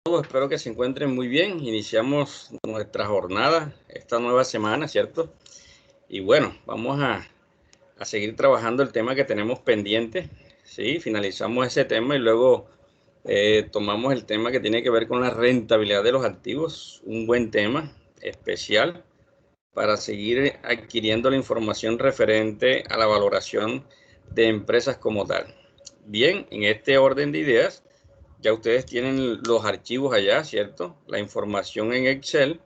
Todos, espero que se encuentren muy bien. Iniciamos nuestra jornada, esta nueva semana, ¿cierto? Y bueno, vamos a seguir trabajando el tema que tenemos pendiente. Sí, finalizamos ese tema y luego tomamos el tema que tiene que ver con la rentabilidad de los activos, un buen tema especial para seguir adquiriendo la información referente a la valoración de empresas como tal. Bien, en este orden de ideas, ya ustedes tienen los archivos allá, ¿cierto? La información en Excel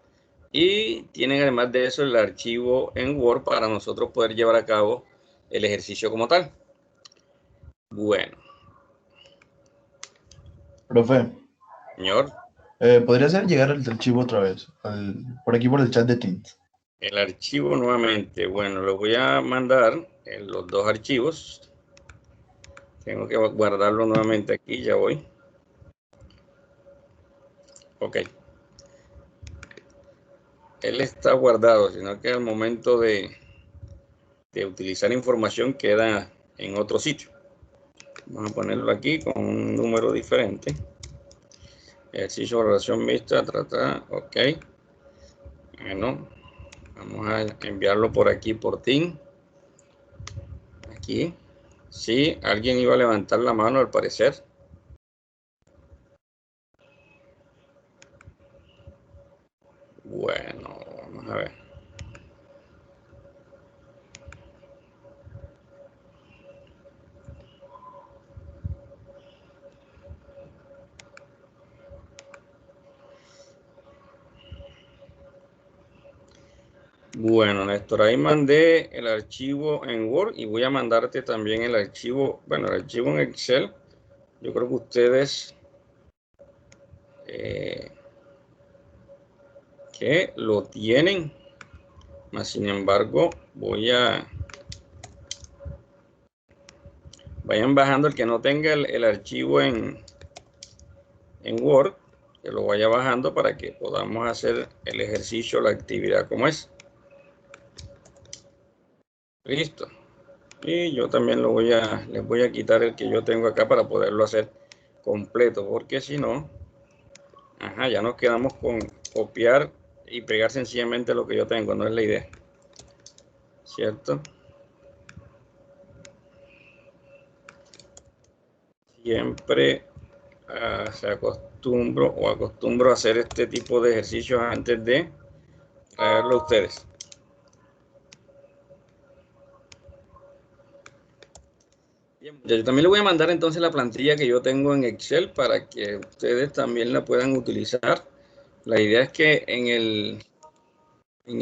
y tienen además de eso el archivo en Word para nosotros poder llevar a cabo el ejercicio como tal. Bueno, Profe, señor, ¿podría hacer llegar el archivo otra vez? Por aquí por el chat de Teams. el archivo nuevamente. Bueno, lo voy a mandar en los dos archivos. Tengo que guardarlo nuevamente aquí, ya voy. Ok. Él está guardado, sino que al momento de utilizar información queda en otro sitio. Vamos a ponerlo aquí con un número diferente. Ejercicio de valoración mixta, ok. Bueno, vamos a enviarlo por aquí por Team. Aquí. Sí, alguien iba a levantar la mano al parecer. Bueno, vamos a ver. Bueno, Néstor, ahí mandé el archivo en Word y voy a mandarte también el archivo, bueno, el archivo en Excel. Yo creo que ustedes que lo tienen, más sin embargo, vayan bajando el que no tenga el archivo en Word, que lo vaya bajando para que podamos hacer el ejercicio, la actividad como es. Listo. Y yo también les voy a quitar el que yo tengo acá para poderlo hacer completo, porque si no, ya nos quedamos con copiar y pegar sencillamente lo que yo tengo, no es la idea. ¿Cierto? Siempre acostumbro a hacer este tipo de ejercicios antes de traerlo a ustedes. Bien, yo también le voy a mandar entonces la plantilla que yo tengo en Excel para que ustedes también la puedan utilizar. La idea es que en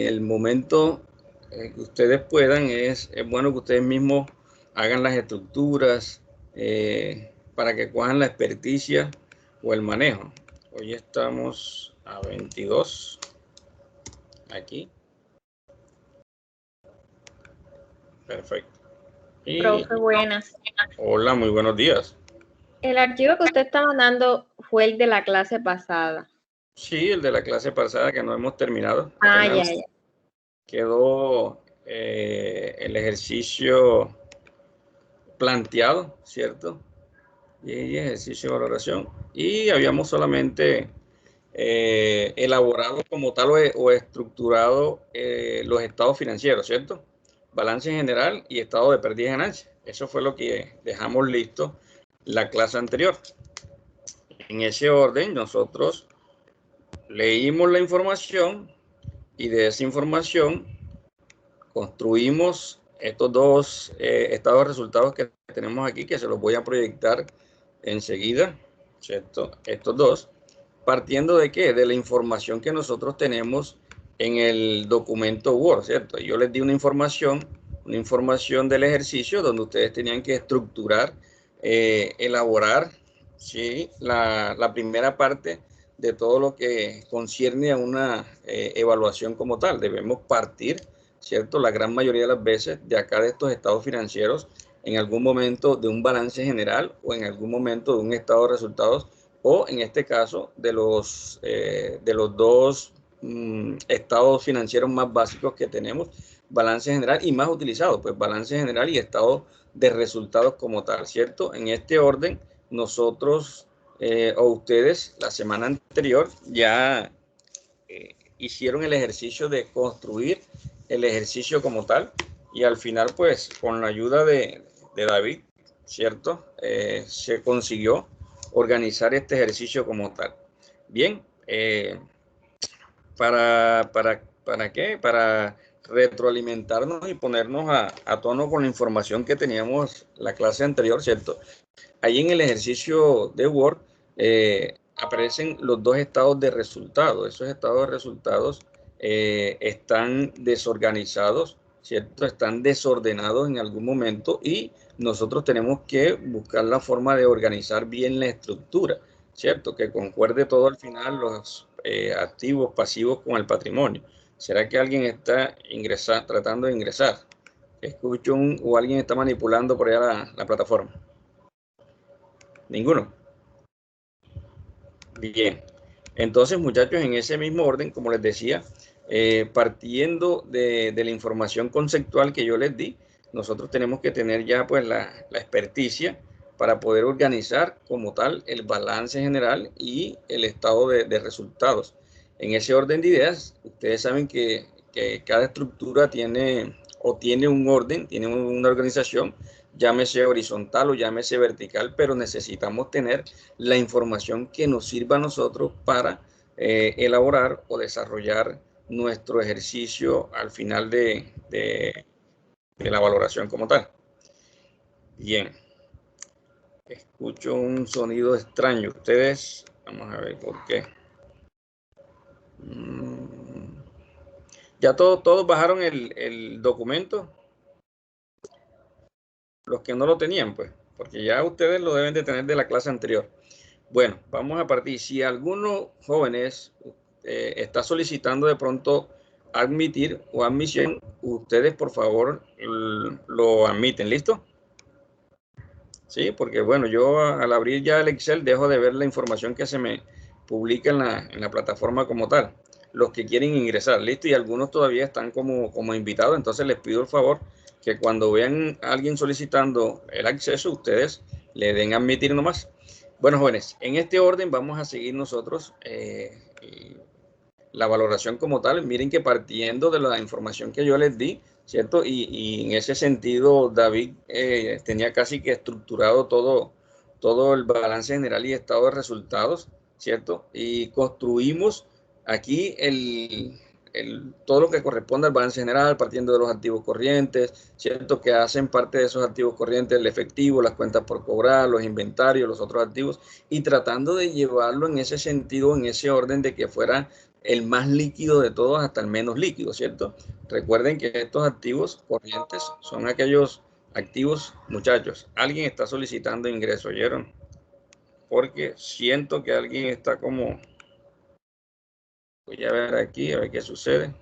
el momento que ustedes puedan, es bueno que ustedes mismos hagan las estructuras para que cojan la experticia o el manejo. Hoy estamos a 22 aquí. Perfecto. Y Profe, buenas. hola, muy buenos días. El archivo que usted está mandando fue el de la clase pasada. Sí, el de la clase pasada que no hemos terminado. Ya. Quedó el ejercicio planteado, ¿cierto? Y ejercicio de valoración. Y habíamos solamente elaborado como tal o estructurado los estados financieros, ¿cierto? Balance general y estado de pérdida y ganancia. Eso fue lo que dejamos listo la clase anterior. En ese orden, nosotros leímos la información y de esa información construimos estos dos estados de resultados que tenemos aquí, que se los voy a proyectar enseguida, ¿cierto? Estos dos, partiendo de qué? De la información que nosotros tenemos en el documento Word, ¿cierto? Yo les di una información del ejercicio donde ustedes tenían que estructurar, elaborar, ¿sí? La primera parte de todo lo que concierne a una evaluación como tal. Debemos partir, ¿cierto? La gran mayoría de las veces de acá de estos estados financieros, en algún momento de un balance general o en algún momento de un estado de resultados o en este caso de los dos estados financieros más básicos que tenemos, balance general y más utilizado, pues balance general y estado de resultados como tal, ¿cierto? En este orden nosotros o ustedes la semana anterior ya hicieron el ejercicio de construir el ejercicio como tal, y al final pues con la ayuda de David, ¿cierto? Se consiguió organizar este ejercicio como tal. Bien, ¿para qué? Para retroalimentarnos y ponernos a tono con la información que teníamos la clase anterior, ¿cierto? Ahí en el ejercicio de Word aparecen los dos estados de resultados. Esos estados de resultados están desorganizados, ¿cierto? Están desordenados en algún momento y nosotros tenemos que buscar la forma de organizar bien la estructura, ¿cierto? Que concuerde todo al final, los activos, pasivos con el patrimonio. ¿Será que alguien está tratando de ingresar? Escucho o alguien está manipulando por allá la plataforma. Ninguno. Bien. Entonces, muchachos, en ese mismo orden, como les decía, partiendo de la información conceptual que yo les di, nosotros tenemos que tener ya pues la experticia para poder organizar como tal el balance general y el estado de resultados. En ese orden de ideas, ustedes saben que cada estructura tiene un orden, tiene una organización, llámese horizontal o llámese vertical, pero necesitamos tener la información que nos sirva a nosotros para elaborar o desarrollar nuestro ejercicio al final de la valoración como tal. Bien, escucho un sonido extraño. Ustedes, vamos a ver por qué. Ya todos bajaron el documento. Los que no lo tenían, pues, porque ya ustedes lo deben de tener de la clase anterior. Bueno, vamos a partir. Si alguno jóvenes está solicitando de pronto admitir o admisión, ustedes por favor lo admiten. ¿Listo? Sí, porque bueno, yo al abrir ya el Excel dejo de ver la información que se me publica en la plataforma como tal. Los que quieren ingresar, listo, y algunos todavía están como invitados, entonces les pido el favor que cuando vean a alguien solicitando el acceso, ustedes le den a admitir nomás. Bueno, jóvenes, en este orden vamos a seguir nosotros la valoración como tal. Miren que partiendo de la información que yo les di, ¿cierto? Y en ese sentido, David tenía casi que estructurado todo el balance general y estado de resultados, ¿cierto? Y construimos aquí todo lo que corresponde al balance general, partiendo de los activos corrientes, ¿cierto? Que hacen parte de esos activos corrientes, el efectivo, las cuentas por cobrar, los inventarios, los otros activos, y tratando de llevarlo en ese sentido, en ese orden de que fuera el más líquido de todos hasta el menos líquido, ¿cierto? Recuerden que estos activos corrientes son aquellos activos, muchachos. Alguien está solicitando ingreso, ¿oyeron? Porque siento que alguien está como... Voy a ver aquí, a ver qué sucede.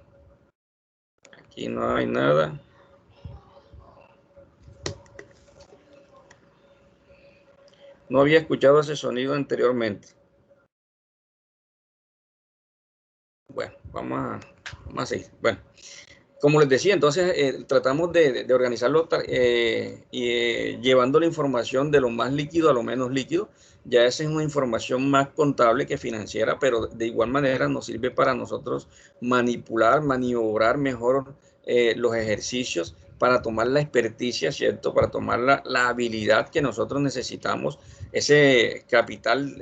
Aquí no hay nada. No había escuchado ese sonido anteriormente. Bueno, vamos a seguir. Bueno, como les decía, entonces tratamos de organizarlo llevando la información de lo más líquido a lo menos líquido. Ya esa es una información más contable que financiera, pero de igual manera nos sirve para nosotros maniobrar mejor los ejercicios para tomar la experticia, ¿cierto? Para tomar la habilidad que nosotros necesitamos, ese capital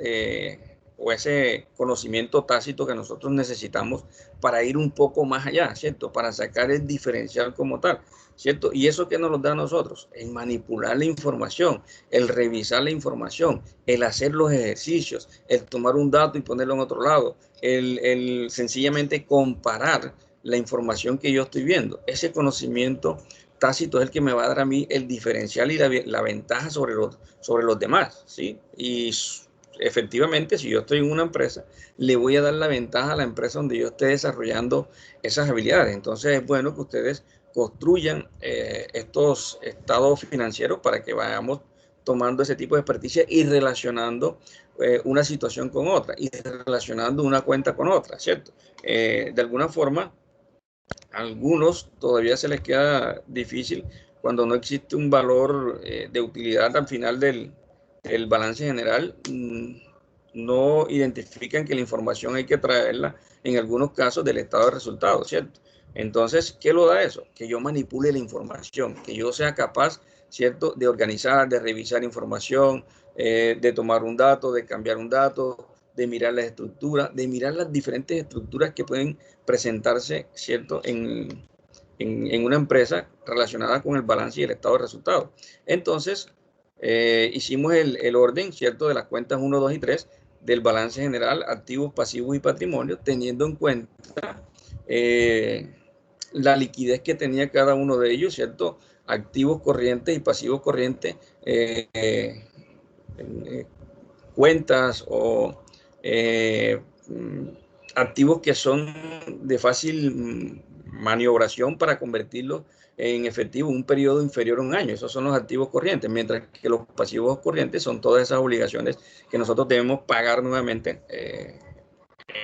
o ese conocimiento tácito que nosotros necesitamos para ir un poco más allá, ¿cierto? Para sacar el diferencial como tal, ¿cierto? Y eso que nos lo da a nosotros, el manipular la información, el revisar la información, el hacer los ejercicios, el tomar un dato y ponerlo en otro lado, el sencillamente comparar la información que yo estoy viendo. Ese conocimiento tácito es el que me va a dar a mí el diferencial y la ventaja sobre los demás, ¿sí? Y efectivamente, si yo estoy en una empresa, le voy a dar la ventaja a la empresa donde yo esté desarrollando esas habilidades. Entonces es bueno que ustedes construyan estos estados financieros para que vayamos tomando ese tipo de experticia y relacionando una situación con otra y relacionando una cuenta con otra, ¿cierto? De alguna forma, a algunos todavía se les queda difícil cuando no existe un valor de utilidad al final del balance general. no identifican que la información hay que traerla, en algunos casos, del estado de resultados, ¿cierto? Entonces, ¿qué lo da eso? Que yo manipule la información, que yo sea capaz, ¿cierto?, de organizar, de revisar información, de tomar un dato, de cambiar un dato, de mirar las estructuras, de mirar las diferentes estructuras que pueden presentarse, ¿cierto?, en una empresa relacionada con el balance y el estado de resultados. Entonces, hicimos el orden, ¿cierto?, de las cuentas 1, 2 y 3 del balance general, activos, pasivos y patrimonio, teniendo en cuenta la liquidez que tenía cada uno de ellos, ¿cierto? Activos corrientes y pasivos corrientes, cuentas o activos que son de fácil maniobración para convertirlos en efectivo en un periodo inferior a un año. Esos son los activos corrientes, mientras que los pasivos corrientes son todas esas obligaciones que nosotros debemos pagar nuevamente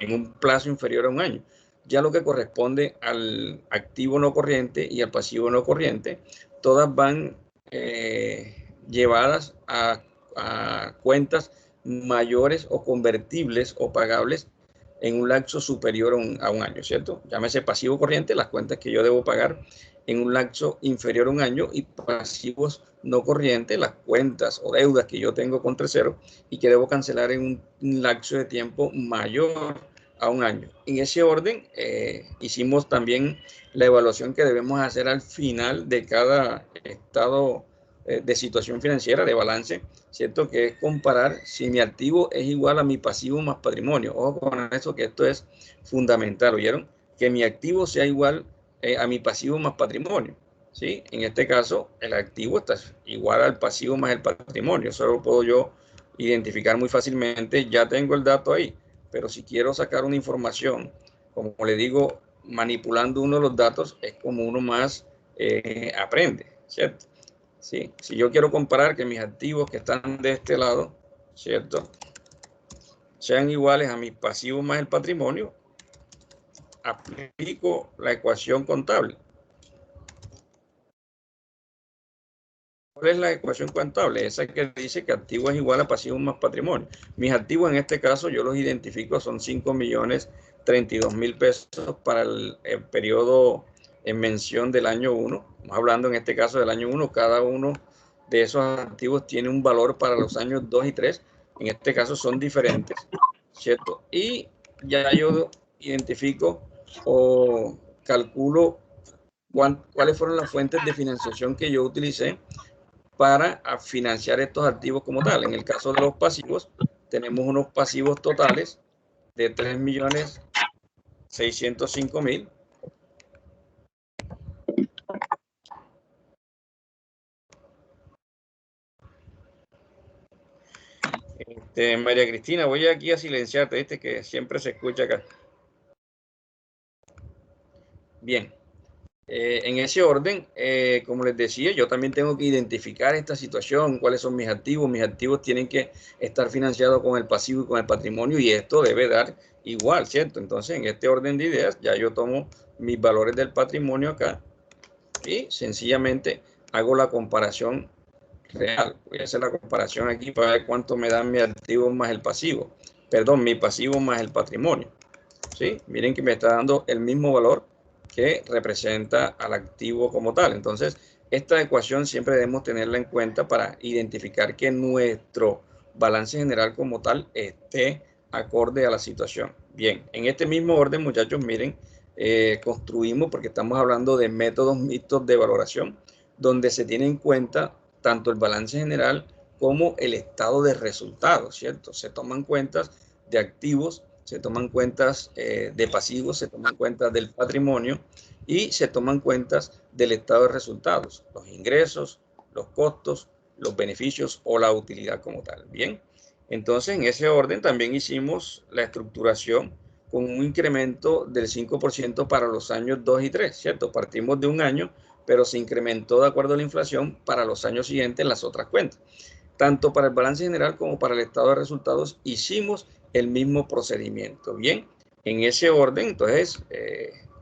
en un plazo inferior a un año. Ya lo que corresponde al activo no corriente y al pasivo no corriente, todas van llevadas a cuentas mayores o convertibles o pagables en un lapso superior a un año, ¿cierto? Llámese pasivo corriente, las cuentas que yo debo pagar en un lapso inferior a un año, y pasivos no corrientes, las cuentas o deudas que yo tengo con terceros y que debo cancelar en un lapso de tiempo mayor a un año. En ese orden, hicimos también la evaluación que debemos hacer al final de cada estado de situación financiera, de balance, ¿cierto? Que es comparar si mi activo es igual a mi pasivo más patrimonio. Ojo con eso, que esto es fundamental, ¿oyeron? Que mi activo sea igual a mi pasivo más patrimonio, ¿sí? En este caso, el activo está igual al pasivo más el patrimonio. Eso lo puedo yo identificar muy fácilmente. Ya tengo el dato ahí, pero si quiero sacar una información, como le digo, manipulando uno de los datos, es como uno más aprende, ¿cierto? ¿Sí? Si yo quiero comparar que mis activos que están de este lado, ¿cierto?, sean iguales a mis pasivos más el patrimonio, aplico la ecuación contable. ¿Cuál es la ecuación contable? Esa que dice que activo es igual a pasivo más patrimonio. Mis activos en este caso yo los identifico, son 5.032.000 pesos para el periodo en mención del año 1. Estamos hablando en este caso del año 1. Cada uno de esos activos tiene un valor para los años 2 y 3. En este caso son diferentes, ¿cierto? Y ya yo identifico o calculo cuáles fueron las fuentes de financiación que yo utilicé para financiar estos activos como tal. En el caso de los pasivos, tenemos unos pasivos totales de 3.605.000. María Cristina, voy aquí a silenciarte, ¿viste? Que siempre se escucha acá. Bien. En ese orden, como les decía, yo también tengo que identificar esta situación, cuáles son mis activos. Mis activos tienen que estar financiados con el pasivo y con el patrimonio, y esto debe dar igual, ¿cierto? Entonces, en este orden de ideas, ya yo tomo mis valores del patrimonio acá y sencillamente hago la comparación real. Voy a hacer la comparación aquí para ver cuánto me dan mis activos más el pasivo. Perdón, mi pasivo más el patrimonio. ¿Sí? Miren que me está dando el mismo valor que representa al activo como tal. Entonces, esta ecuación siempre debemos tenerla en cuenta para identificar que nuestro balance general como tal esté acorde a la situación. Bien, en este mismo orden, muchachos, miren, construimos, porque estamos hablando de métodos mixtos de valoración, donde se tiene en cuenta tanto el balance general como el estado de resultados, ¿cierto? Se toman cuentas de activos, se toman cuentas de pasivos, se toman cuentas del patrimonio y se toman cuentas del estado de resultados, los ingresos, los costos, los beneficios o la utilidad como tal. Bien, entonces en ese orden también hicimos la estructuración con un incremento del 5% para los años 2 y 3, ¿cierto? Partimos de un año, pero se incrementó de acuerdo a la inflación para los años siguientes las otras cuentas. Tanto para el balance general como para el estado de resultados hicimos el mismo procedimiento. Bien, en ese orden, entonces,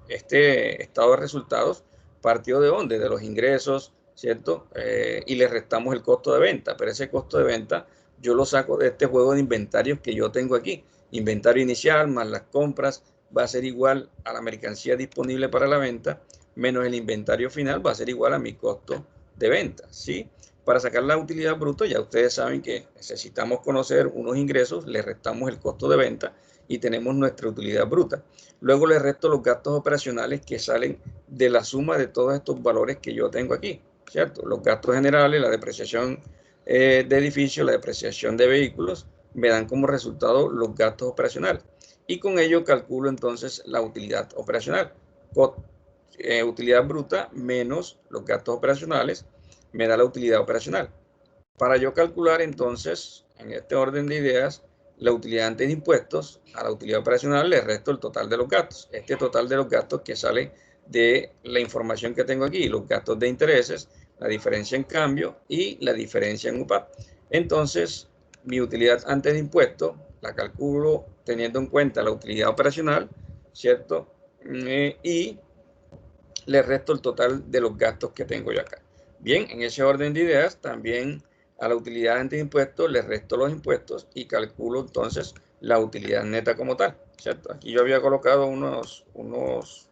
este estado de resultados partió de dónde? De los ingresos, ¿cierto? Y le restamos el costo de venta, pero ese costo de venta yo lo saco de este juego de inventarios que yo tengo aquí. Inventario inicial más las compras va a ser igual a la mercancía disponible para la venta, menos el inventario final va a ser igual a mi costo de venta, ¿sí? Para sacar la utilidad bruta, ya ustedes saben que necesitamos conocer unos ingresos, le restamos el costo de venta y tenemos nuestra utilidad bruta. Luego le resto los gastos operacionales que salen de la suma de todos estos valores que yo tengo aquí, ¿cierto? Los gastos generales, la depreciación de edificios, la depreciación de vehículos, me dan como resultado los gastos operacionales. Y con ello calculo entonces la utilidad operacional. Utilidad bruta menos los gastos operacionales me da la utilidad operacional. Para yo calcular entonces, en este orden de ideas, la utilidad antes de impuestos, a la utilidad operacional le resto el total de los gastos. Este total de los gastos que sale de la información que tengo aquí, los gastos de intereses, la diferencia en cambio y la diferencia en UPAD. Entonces, mi utilidad antes de impuestos la calculo teniendo en cuenta la utilidad operacional, ¿cierto? Y le resto el total de los gastos que tengo yo acá. Bien, en ese orden de ideas, también a la utilidad antes de impuestos le resto los impuestos y calculo entonces la utilidad neta como tal, ¿cierto? Aquí yo había colocado unos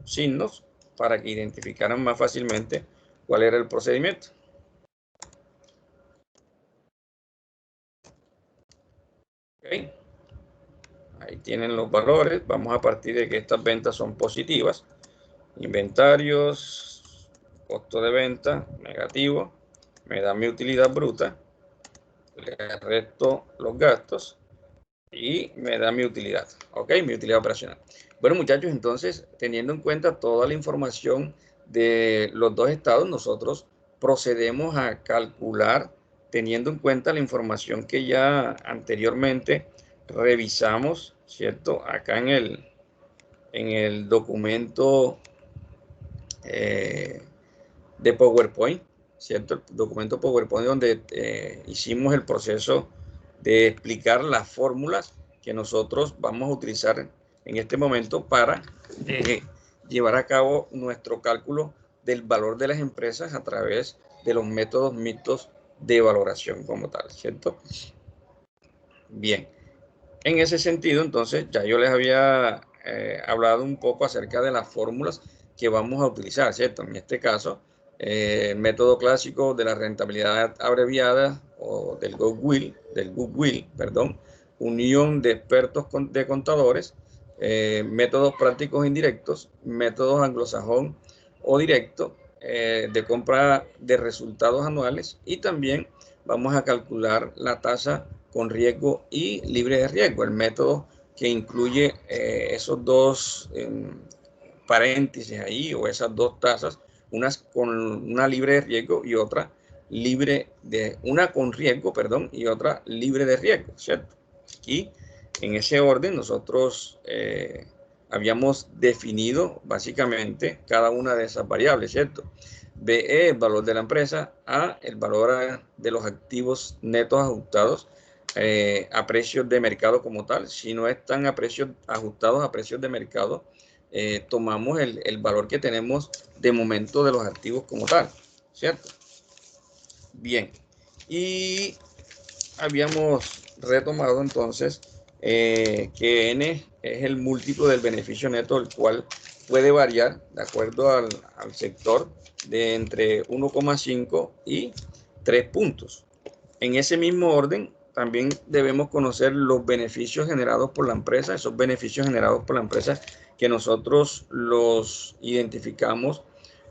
signos para que identificaran más fácilmente cuál era el procedimiento. Okay. Ahí tienen los valores. Vamos a partir de que estas ventas son positivas. Inventarios, costo de venta negativo, me da mi utilidad bruta, le resto los gastos y me da mi utilidad, ok, mi utilidad operacional. Bueno, muchachos, entonces, teniendo en cuenta toda la información de los dos estados, nosotros procedemos a calcular, teniendo en cuenta la información que ya anteriormente revisamos, ¿cierto? Acá en el documento de PowerPoint, ¿cierto? El documento PowerPoint donde hicimos el proceso de explicar las fórmulas que nosotros vamos a utilizar en este momento para llevar a cabo nuestro cálculo del valor de las empresas a través de los métodos mixtos de valoración como tal, ¿cierto? Bien, en ese sentido, entonces, ya yo les había hablado un poco acerca de las fórmulas que vamos a utilizar, ¿cierto? En este caso, el método clásico de la rentabilidad abreviada o del goodwill, perdón, unión de expertos de contadores, métodos prácticos indirectos, métodos anglosajón o directo, de compra de resultados anuales, y también vamos a calcular la tasa con riesgo y libre de riesgo, el método que incluye esos dos paréntesis ahí, o esas dos tasas, unas con una libre de riesgo y otra una con riesgo, perdón, y otra libre de riesgo, ¿cierto? Aquí, en ese orden, nosotros habíamos definido básicamente cada una de esas variables, ¿cierto? B, el valor de la empresa; A, el valor de los activos netos ajustados a precios de mercado como tal. Si no están a precios ajustados a precios de mercado, tomamos el valor que tenemos de momento de los activos como tal, ¿cierto? Bien, y habíamos retomado entonces que N es el múltiplo del beneficio neto, el cual puede variar de acuerdo al sector de entre 1,5 y 3 puntos. En ese mismo orden, también debemos conocer los beneficios generados por la empresa, esos beneficios generados por la empresa que nosotros los identificamos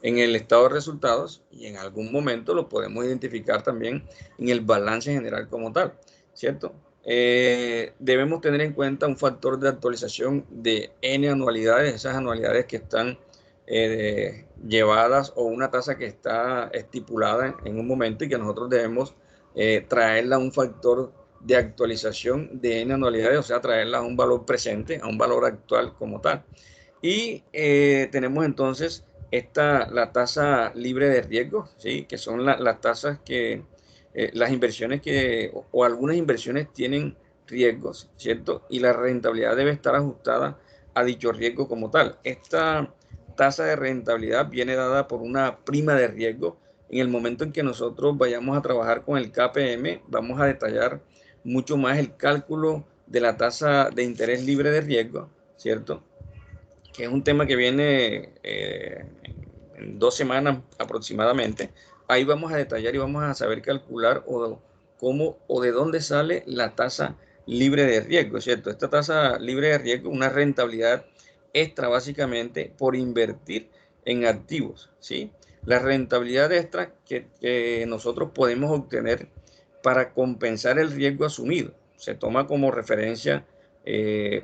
en el estado de resultados, y en algún momento lo podemos identificar también en el balance general como tal, ¿cierto? Debemos tener en cuenta un factor de actualización de N anualidades, esas anualidades que están llevadas, o una tasa que está estipulada en un momento y que nosotros debemos traerla a un factor de actualización de N anualidades, o sea, traerla a un valor presente, a un valor actual como tal. Y tenemos entonces la tasa libre de riesgo, ¿sí? Que son las tasas que, las inversiones o algunas inversiones tienen riesgos, ¿cierto? Y la rentabilidad debe estar ajustada a dicho riesgo como tal. Esta tasa de rentabilidad viene dada por una prima de riesgo en el momento en que nosotros vayamos a trabajar con el KPM, vamos a detallar mucho más el cálculo de la tasa de interés libre de riesgo, ¿cierto? Que es un tema que viene en 2 semanas aproximadamente. Ahí vamos a detallar y vamos a saber calcular cómo o de dónde sale la tasa libre de riesgo, ¿cierto? Esta tasa libre de riesgo, una rentabilidad extra básicamente por invertir en activos, ¿sí? La rentabilidad extra que nosotros podemos obtener para compensar el riesgo asumido. Se toma como referencia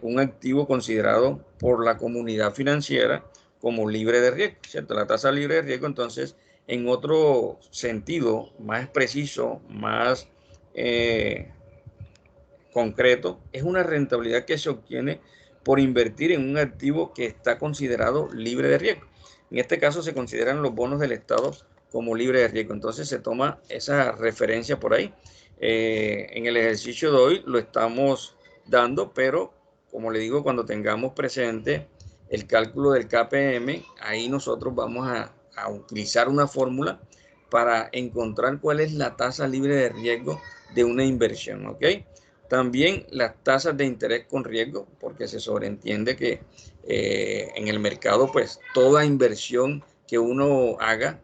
un activo considerado por la comunidad financiera como libre de riesgo, ¿cierto? La tasa libre de riesgo, entonces, en otro sentido, más preciso, más concreto, es una rentabilidad que se obtiene por invertir en un activo que está considerado libre de riesgo. En este caso se consideran los bonos del Estado como libre de riesgo. Entonces se toma esa referencia por ahí. En el ejercicio de hoy lo estamos dando, pero como le digo, cuando tengamos presente el cálculo del KPM, ahí nosotros vamos a utilizar una fórmula para encontrar cuál es la tasa libre de riesgo de una inversión, ¿ok? También las tasas de interés con riesgo, porque se sobreentiende que en el mercado, pues toda inversión que uno haga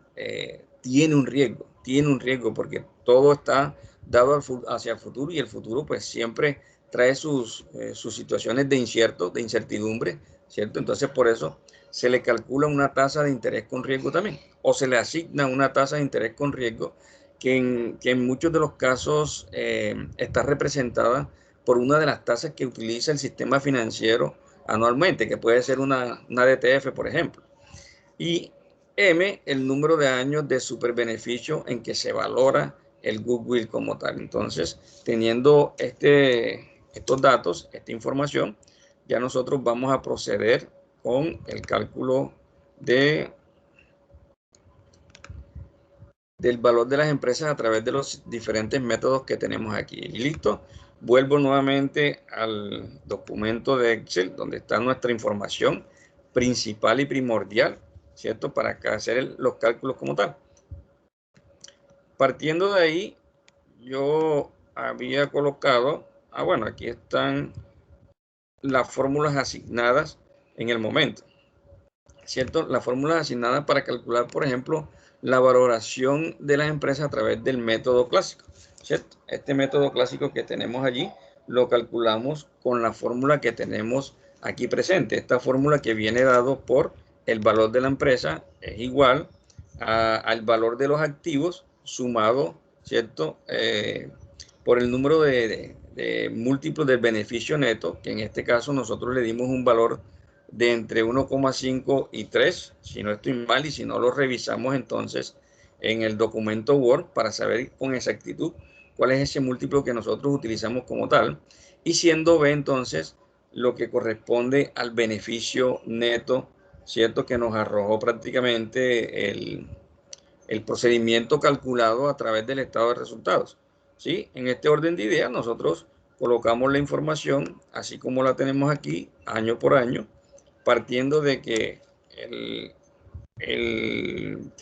tiene un riesgo, porque todo está dado hacia el futuro y el futuro pues siempre trae sus situaciones de incertidumbre, ¿cierto? Entonces por eso se le calcula una tasa de interés con riesgo también, o se le asigna una tasa de interés con riesgo que en muchos de los casos está representada por una de las tasas que utiliza el sistema financiero anualmente, que puede ser una DTF, por ejemplo. Y M, el número de años de superbeneficio en que se valora el goodwill como tal. Entonces, teniendo estos datos, esta información, ya nosotros vamos a proceder con el cálculo del valor de las empresas a través de los diferentes métodos que tenemos aquí. Y listo, vuelvo nuevamente al documento de Excel donde está nuestra información principal y primordial, ¿cierto? Para hacer los cálculos como tal. Partiendo de ahí, yo había colocado, bueno, aquí están las fórmulas asignadas en el momento, ¿cierto? Las fórmulas asignadas para calcular, por ejemplo, la valoración de las empresas a través del método clásico, ¿cierto? Este método clásico que tenemos allí lo calculamos con la fórmula que tenemos aquí presente. Esta fórmula que viene dado por el valor de la empresa es igual al valor de los activos sumado, ¿cierto? Por el número de múltiplos del beneficio neto, que en este caso nosotros le dimos un valor de entre 1,5 y 3, si no estoy mal, y si no lo revisamos entonces en el documento Word para saber con exactitud cuál es ese múltiplo que nosotros utilizamos como tal, y siendo B entonces lo que corresponde al beneficio neto, ¿cierto? Que nos arrojó prácticamente el procedimiento calculado a través del estado de resultados, ¿sí? En este orden de ideas nosotros colocamos la información así como la tenemos aquí, año por año, partiendo de que el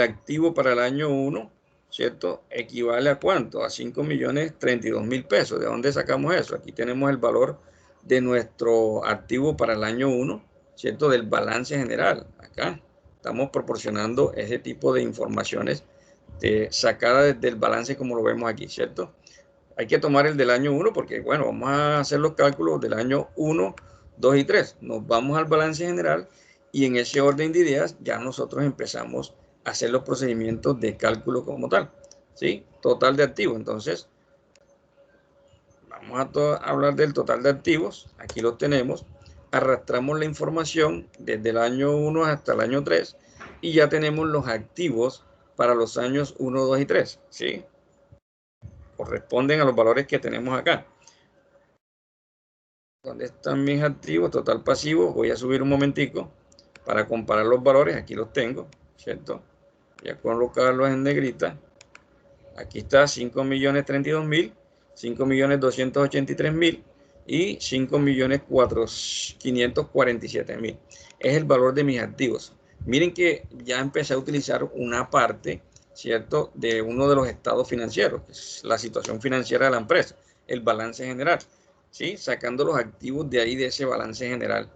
activo para el año 1, ¿cierto? Equivale a ¿cuánto? A 5.032.000 pesos. ¿De dónde sacamos eso? Aquí tenemos el valor de nuestro activo para el año 1, ¿cierto? Del balance general. Acá estamos proporcionando ese tipo de informaciones sacada desde el balance como lo vemos aquí, ¿cierto? Hay que tomar el del año 1 porque, bueno, vamos a hacer los cálculos del año 1, 2 y 3. Nos vamos al balance general y en ese orden de ideas ya nosotros empezamos a hacer los procedimientos de cálculo como tal, ¿sí? Total de activos. Entonces, vamos a hablar del total de activos. Aquí los tenemos. Arrastramos la información desde el año 1 hasta el año 3 y ya tenemos los activos para los años 1, 2 y 3, ¿sí? Corresponden a los valores que tenemos acá. ¿Dónde están mis activos? Total pasivo. Voy a subir un momentico para comparar los valores. Aquí los tengo, ¿cierto? Voy a colocarlos en negrita. Aquí está 5.032.000, 5.283.000 y 5.547.000. Es el valor de mis activos. Miren que ya empecé a utilizar una parte ¿cierto?, de uno de los estados financieros, que es la situación financiera de la empresa, el balance general, ¿sí? Sacando los activos de ahí, de ese balance general.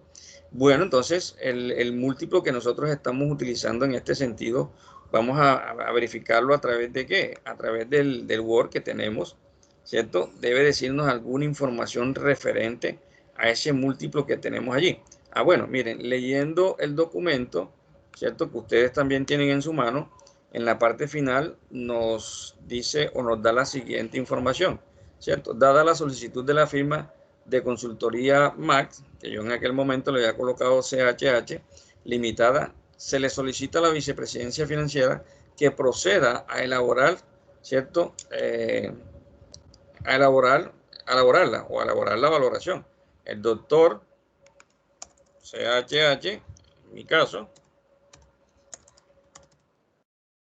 Bueno, entonces el múltiplo que nosotros estamos utilizando en este sentido, vamos a verificarlo a través de ¿qué? A través del Word que tenemos, ¿cierto? Debe decirnos alguna información referente a ese múltiplo que tenemos allí. Ah, bueno, miren, leyendo el documento, ¿cierto?, que ustedes también tienen en su mano, en la parte final nos dice o nos da la siguiente información, ¿cierto? Dada la solicitud de la firma de consultoría Max, que yo en aquel momento le había colocado CHH Limitada, se le solicita a la vicepresidencia financiera que proceda a elaborar, ¿cierto?, a elaborarla o a elaborar la valoración. El doctor CHH, en mi caso,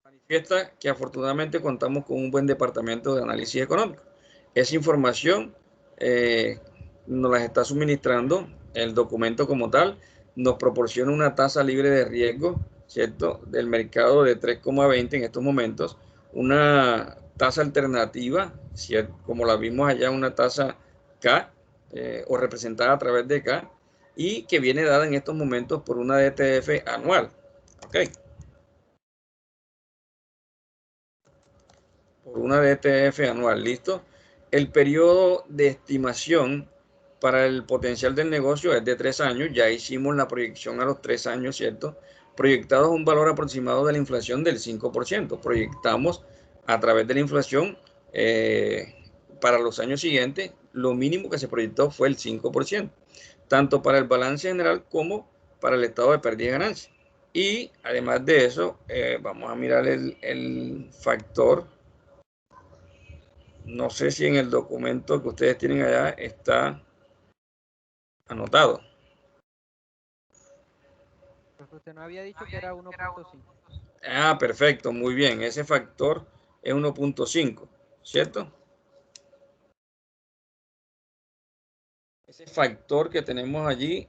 manifiesta que afortunadamente contamos con un buen departamento de análisis económico. Esa información nos la está suministrando el documento como tal, nos proporciona una tasa libre de riesgo, ¿cierto?, del mercado de 3,20 en estos momentos, una tasa alternativa, ¿cierto?, como la vimos allá, una tasa K o representada a través de K, y que viene dada en estos momentos por una DTF anual. ¿Ok? Por una DTF anual, ¿listo? El periodo de estimación para el potencial del negocio es de 3 años, ya hicimos la proyección a los 3 años, ¿cierto? Proyectados un valor aproximado de la inflación del 5%. Proyectamos a través de la inflación para los años siguientes, lo mínimo que se proyectó fue el 5%, tanto para el balance general como para el estado de pérdida y ganancia. Y además de eso, vamos a mirar el factor. No sé si en el documento que ustedes tienen allá está anotado. Porque usted no había dicho que era 1.5. Ah, perfecto, muy bien. Ese factor es 1.5, ¿cierto? Ese factor que tenemos allí,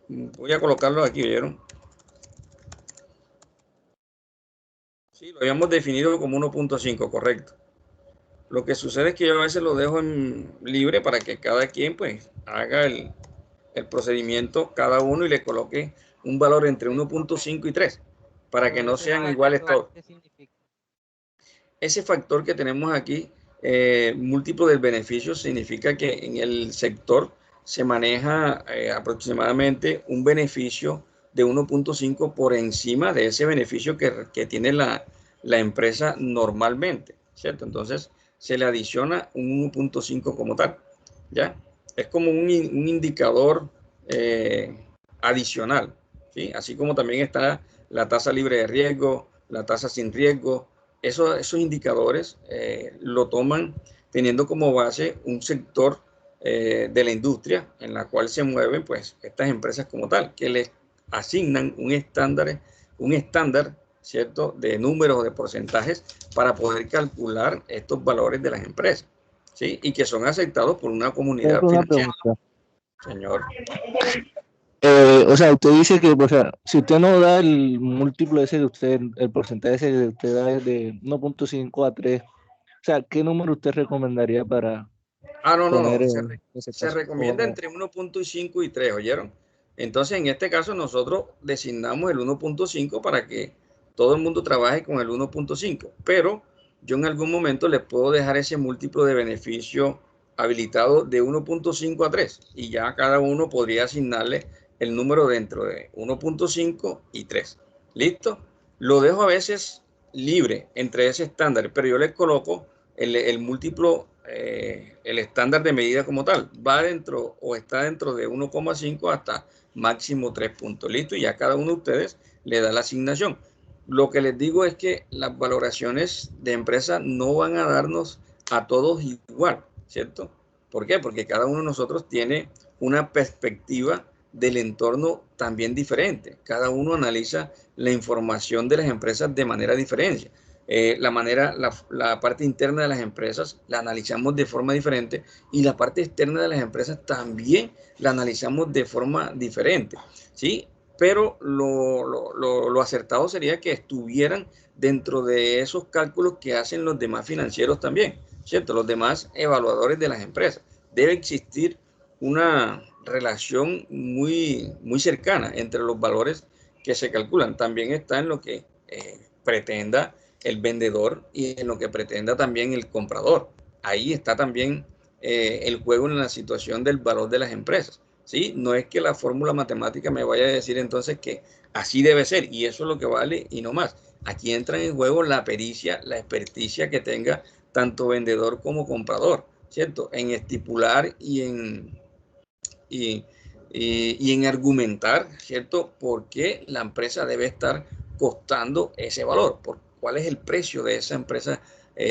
voy a colocarlo aquí, ¿vieron? Sí, lo habíamos definido como 1.5, correcto. Lo que sucede es que yo a veces lo dejo en libre para que cada quien pues haga el procedimiento cada uno y le coloque un valor entre 1.5 y 3 para que no sean iguales todos. ¿Qué significa? Ese factor que tenemos aquí, múltiplo del beneficio, significa que en el sector se maneja aproximadamente un beneficio de 1.5 por encima de ese beneficio que tiene la empresa normalmente, ¿cierto? Entonces se le adiciona un 1.5 como tal, ¿ya? Es como un indicador adicional, ¿sí? Así como también está la tasa libre de riesgo, la tasa sin riesgo. Esos indicadores lo toman teniendo como base un sector de la industria en la cual se mueven pues estas empresas como tal, que les asignan un estándar, ¿cierto?, de números o de porcentajes para poder calcular estos valores de las empresas, ¿sí? Y que son aceptados por una comunidad financiera. Señor. O sea, usted dice que, o sea, si usted no da el múltiplo ese de usted, el porcentaje ese que usted da es de 1.5 a 3, o sea, ¿qué número usted recomendaría para poner se recomienda entre 1.5 y 3, ¿oyeron? Entonces, en este caso, nosotros designamos el 1.5 para que todo el mundo trabaje con el 1.5, pero yo en algún momento les puedo dejar ese múltiplo de beneficio habilitado de 1.5 a 3 y ya cada uno podría asignarle el número dentro de 1.5 y 3. ¿Listo? Lo dejo a veces libre entre ese estándar, pero yo les coloco el múltiplo, el estándar de medida como tal. Va dentro o está dentro de 1,5 hasta máximo 3 puntos. ¿Listo? Y a cada uno de ustedes le da la asignación. Lo que les digo es que las valoraciones de empresa no van a darnos a todos igual, ¿cierto? ¿Por qué? Porque cada uno de nosotros tiene una perspectiva del entorno también diferente. Cada uno analiza la información de las empresas de manera diferente. La parte interna de las empresas la analizamos de forma diferente y la parte externa de las empresas también la analizamos de forma diferente, ¿sí? pero lo acertado sería que estuvieran dentro de esos cálculos que hacen los demás financieros también, ¿cierto? Los demás evaluadores de las empresas. Debe existir una relación muy cercana entre los valores que se calculan. También está en lo que pretenda el vendedor y en lo que pretenda también el comprador. Ahí está también el juego en la situación del valor de las empresas. ¿Sí? No es que la fórmula matemática me vaya a decir entonces que así debe ser y eso es lo que vale y no más. Aquí entra en juego la pericia, la experticia que tenga tanto vendedor como comprador, ¿cierto? En estipular y en argumentar, ¿cierto? Por qué la empresa debe estar costando ese valor, por cuál es el precio de esa empresa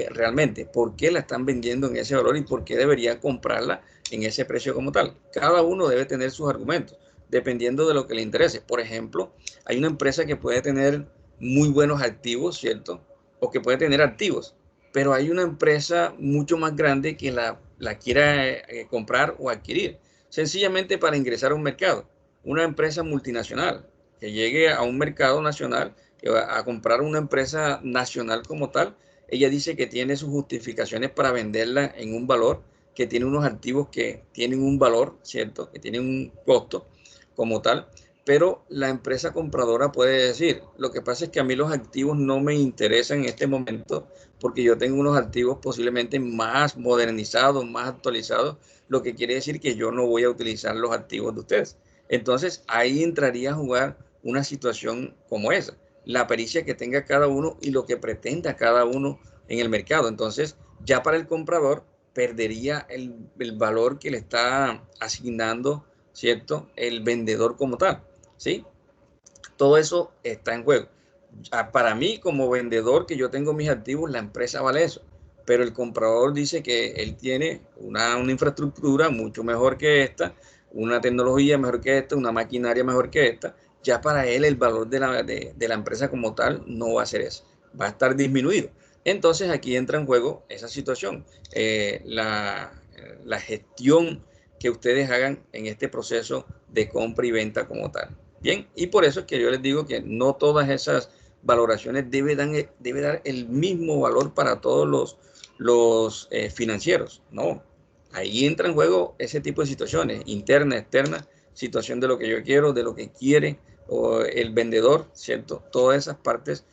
realmente, por qué la están vendiendo en ese valor y por qué debería comprarla en ese precio como tal. Cada uno debe tener sus argumentos, dependiendo de lo que le interese. Por ejemplo, hay una empresa que puede tener muy buenos activos, ¿cierto? O que puede tener activos, pero hay una empresa mucho más grande que la quiera comprar o adquirir, sencillamente para ingresar a un mercado. Una empresa multinacional que llegue a un mercado nacional, que va a comprar una empresa nacional como tal, ella dice que tiene sus justificaciones para venderla en un valor, que tiene unos activos que tienen un valor, ¿cierto? Que tienen un costo como tal, pero la empresa compradora puede decir, lo que pasa es que a mí los activos no me interesan en este momento porque yo tengo unos activos posiblemente más modernizados, más actualizados, lo que quiere decir que yo no voy a utilizar los activos de ustedes. Entonces ahí entraría a jugar una situación como esa, la pericia que tenga cada uno y lo que pretenda cada uno en el mercado. Entonces ya para el comprador perdería el valor que le está asignando, ¿cierto? El vendedor como tal, ¿sí? Todo eso está en juego. Para mí, como vendedor, que yo tengo mis activos, la empresa vale eso. Pero el comprador dice que él tiene una infraestructura mucho mejor que esta, una tecnología mejor que esta, una maquinaria mejor que esta. Ya para él el valor de la empresa como tal no va a ser eso, va a estar disminuido. Entonces aquí entra en juego esa situación, la gestión que ustedes hagan en este proceso de compra y venta como tal. Bien, y por eso es que yo les digo que no todas esas valoraciones debe dar el mismo valor para todos los financieros, no. Ahí entra en juego ese tipo de situaciones, interna, externa, situación de lo que yo quiero, de lo que quiere o el vendedor, ¿cierto? Todas esas partes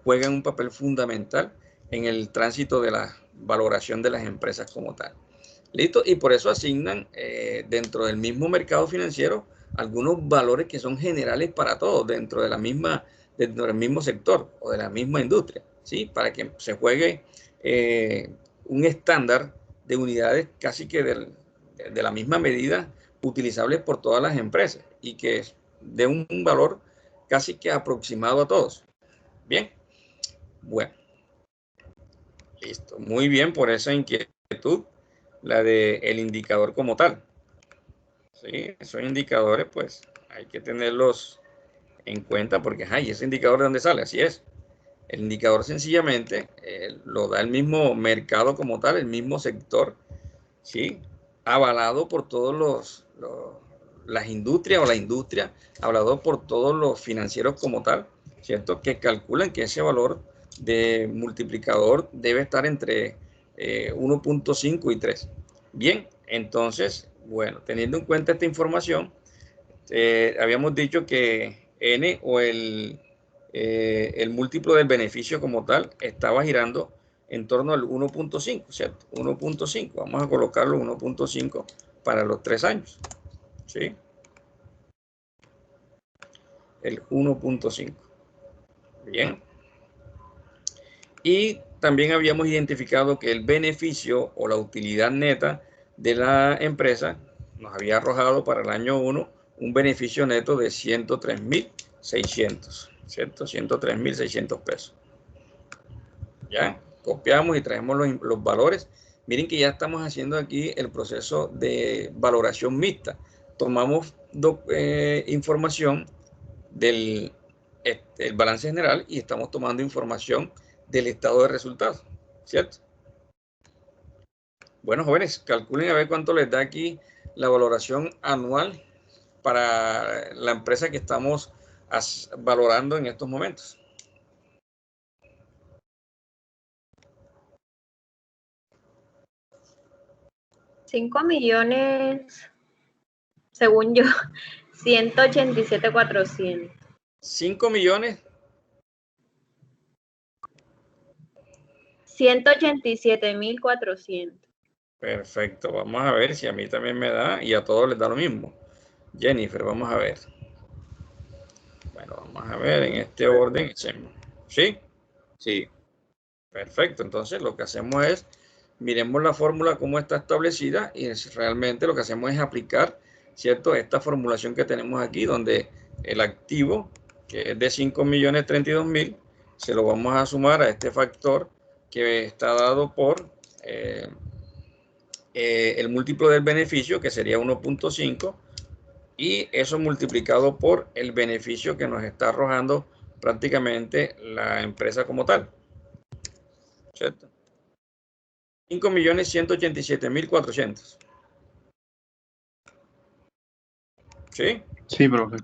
juegan un papel fundamental en el tránsito de la valoración de las empresas como tal. ¿Listo? Y por eso asignan dentro del mismo mercado financiero algunos valores que son generales para todos dentro del mismo sector o de la misma industria, ¿sí? Para que se juegue un estándar de unidades casi que de la misma medida utilizables por todas las empresas y que dé un valor casi que aproximado a todos. Bien, bueno, listo. Muy bien por esa inquietud, la del indicador como tal. Sí, esos indicadores pues hay que tenerlos en cuenta porque, ay, ese indicador de dónde sale, así es. El indicador sencillamente lo da el mismo mercado como tal, el mismo sector, ¿sí? Avalado por todos las industrias o la industria, avalado por todos los financieros como tal, ¿cierto? Que calculan que ese valor de multiplicador debe estar entre 1.5 y 3. Bien, entonces, bueno, teniendo en cuenta esta información, habíamos dicho que N o el múltiplo del beneficio como tal estaba girando en torno al 1.5, ¿cierto? 1.5, vamos a colocarlo 1.5 para los 3 años, ¿sí? El 1.5. Bien. Y también habíamos identificado que el beneficio o la utilidad neta de la empresa nos había arrojado para el año 1 un beneficio neto de 103.600, ¿cierto? 103.600 pesos. Ya, copiamos y traemos los valores. Miren que ya estamos haciendo aquí el proceso de valoración mixta. Tomamos información del el balance general y estamos tomando información del estado de resultados, ¿cierto? Bueno, jóvenes, calculen a ver cuánto les da aquí la valoración anual para la empresa que estamos valorando en estos momentos. $5.000.000, según yo, 187.400. 5 millones. 187.400. Perfecto, vamos a ver si a mí también me da y a todos les da lo mismo. Jennifer, vamos a ver. Bueno, vamos a ver en este orden. ¿Sí? Sí. Perfecto, entonces lo que hacemos es, miremos la fórmula cómo está establecida y realmente lo que hacemos es aplicar, ¿cierto? Esta formulación que tenemos aquí, donde el activo, que es de 5.032.000, se lo vamos a sumar a este factor que está dado por el múltiplo del beneficio, que sería 1.5, y eso multiplicado por el beneficio que nos está arrojando prácticamente la empresa como tal, ¿cierto? 5.187.400. ¿Sí? Sí, profe.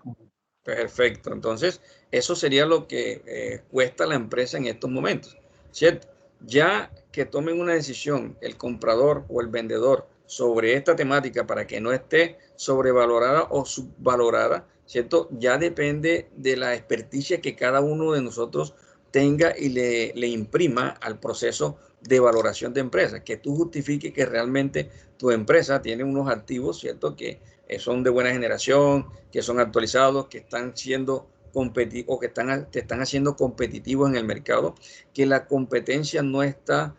Perfecto. Entonces, eso sería lo que cuesta la empresa en estos momentos, ¿cierto? Ya que tomen una decisión el comprador o el vendedor sobre esta temática para que no esté sobrevalorada o subvalorada, ¿cierto? Ya depende de la experticia que cada uno de nosotros tenga y le imprima al proceso de valoración de empresa, que tú justifiques que realmente tu empresa tiene unos activos, ¿cierto? Que son de buena generación, que son actualizados, que están siendo competitivos o que te están haciendo competitivos en el mercado, que la competencia no está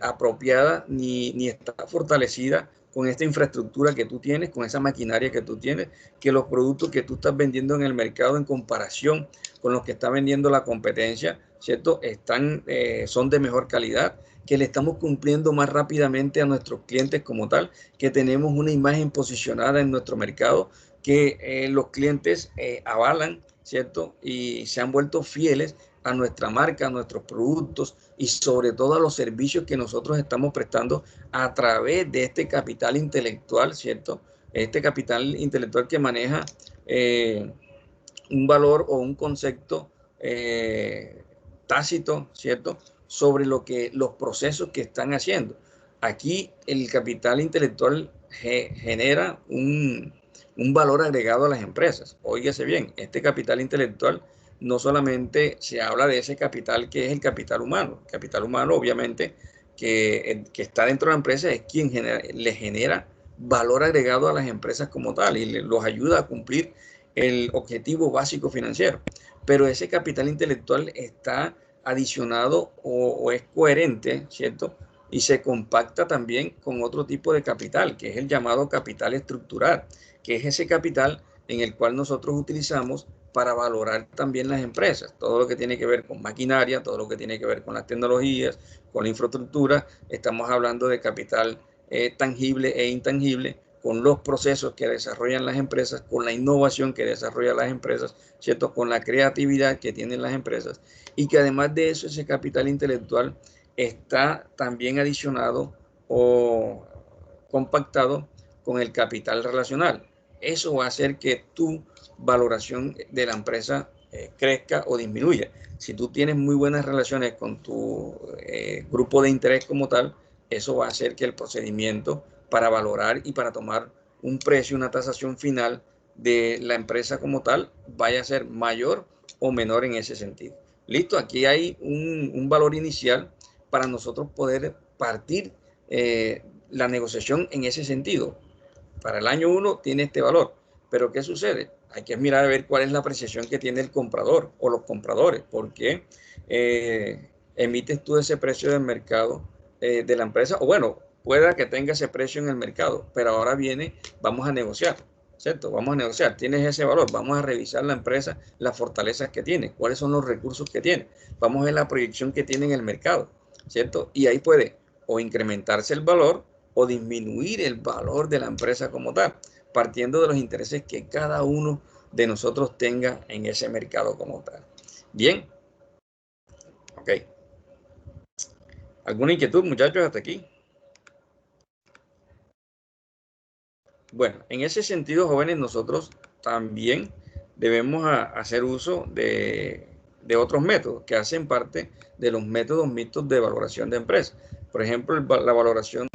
apropiada ni está fortalecida con esta infraestructura que tú tienes, con esa maquinaria que tú tienes, que los productos que tú estás vendiendo en el mercado en comparación con los que está vendiendo la competencia, ¿cierto? Son de mejor calidad, que le estamos cumpliendo más rápidamente a nuestros clientes como tal, que tenemos una imagen posicionada en nuestro mercado, que los clientes avalan, ¿cierto? Y se han vuelto fieles a nuestra marca, a nuestros productos y sobre todo a los servicios que nosotros estamos prestando a través de este capital intelectual, ¿cierto? Este capital intelectual que maneja un valor o un concepto tácito, ¿cierto? Sobre los procesos que están haciendo. Aquí el capital intelectual genera un valor agregado a las empresas. Óigase bien, este capital intelectual no solamente se habla de ese capital que es el capital humano. El capital humano, obviamente, que está dentro de la empresa es quien le genera valor agregado a las empresas como tal y los ayuda a cumplir el objetivo básico financiero. Pero ese capital intelectual está adicionado o es coherente, ¿cierto? Y se compacta también con otro tipo de capital, que es el llamado capital estructural, que es ese capital en el cual nosotros utilizamos para valorar también las empresas, todo lo que tiene que ver con maquinaria, todo lo que tiene que ver con las tecnologías, con la infraestructura. Estamos hablando de capital tangible e intangible, con los procesos que desarrollan las empresas, con la innovación que desarrollan las empresas, ¿cierto? Con la creatividad que tienen las empresas, y que además de eso, ese capital intelectual está también adicionado o compactado con el capital relacional. Eso va a hacer que tu valoración de la empresa crezca o disminuya. Si tú tienes muy buenas relaciones con tu grupo de interés como tal, eso va a hacer que el procedimiento para valorar y para tomar un precio, una tasación final de la empresa como tal, vaya a ser mayor o menor en ese sentido. Listo, aquí hay un valor inicial para nosotros poder partir la negociación en ese sentido. Para el año 1 tiene este valor, pero ¿qué sucede? Hay que mirar a ver cuál es la apreciación que tiene el comprador o los compradores, porque emites tú ese precio del mercado de la empresa, o bueno, pueda que tenga ese precio en el mercado, pero ahora viene, vamos a negociar, ¿cierto? Vamos a negociar, tienes ese valor, vamos a revisar la empresa, las fortalezas que tiene, cuáles son los recursos que tiene, vamos a ver la proyección que tiene en el mercado, ¿cierto? Y ahí puede o incrementarse el valor o disminuir el valor de la empresa como tal, partiendo de los intereses que cada uno de nosotros tenga en ese mercado como tal. Bien. Ok. ¿Alguna inquietud, muchachos, hasta aquí? Bueno, en ese sentido, jóvenes, nosotros también debemos hacer uso de otros métodos que hacen parte de los métodos mixtos de valoración de empresas. Por ejemplo, la valoración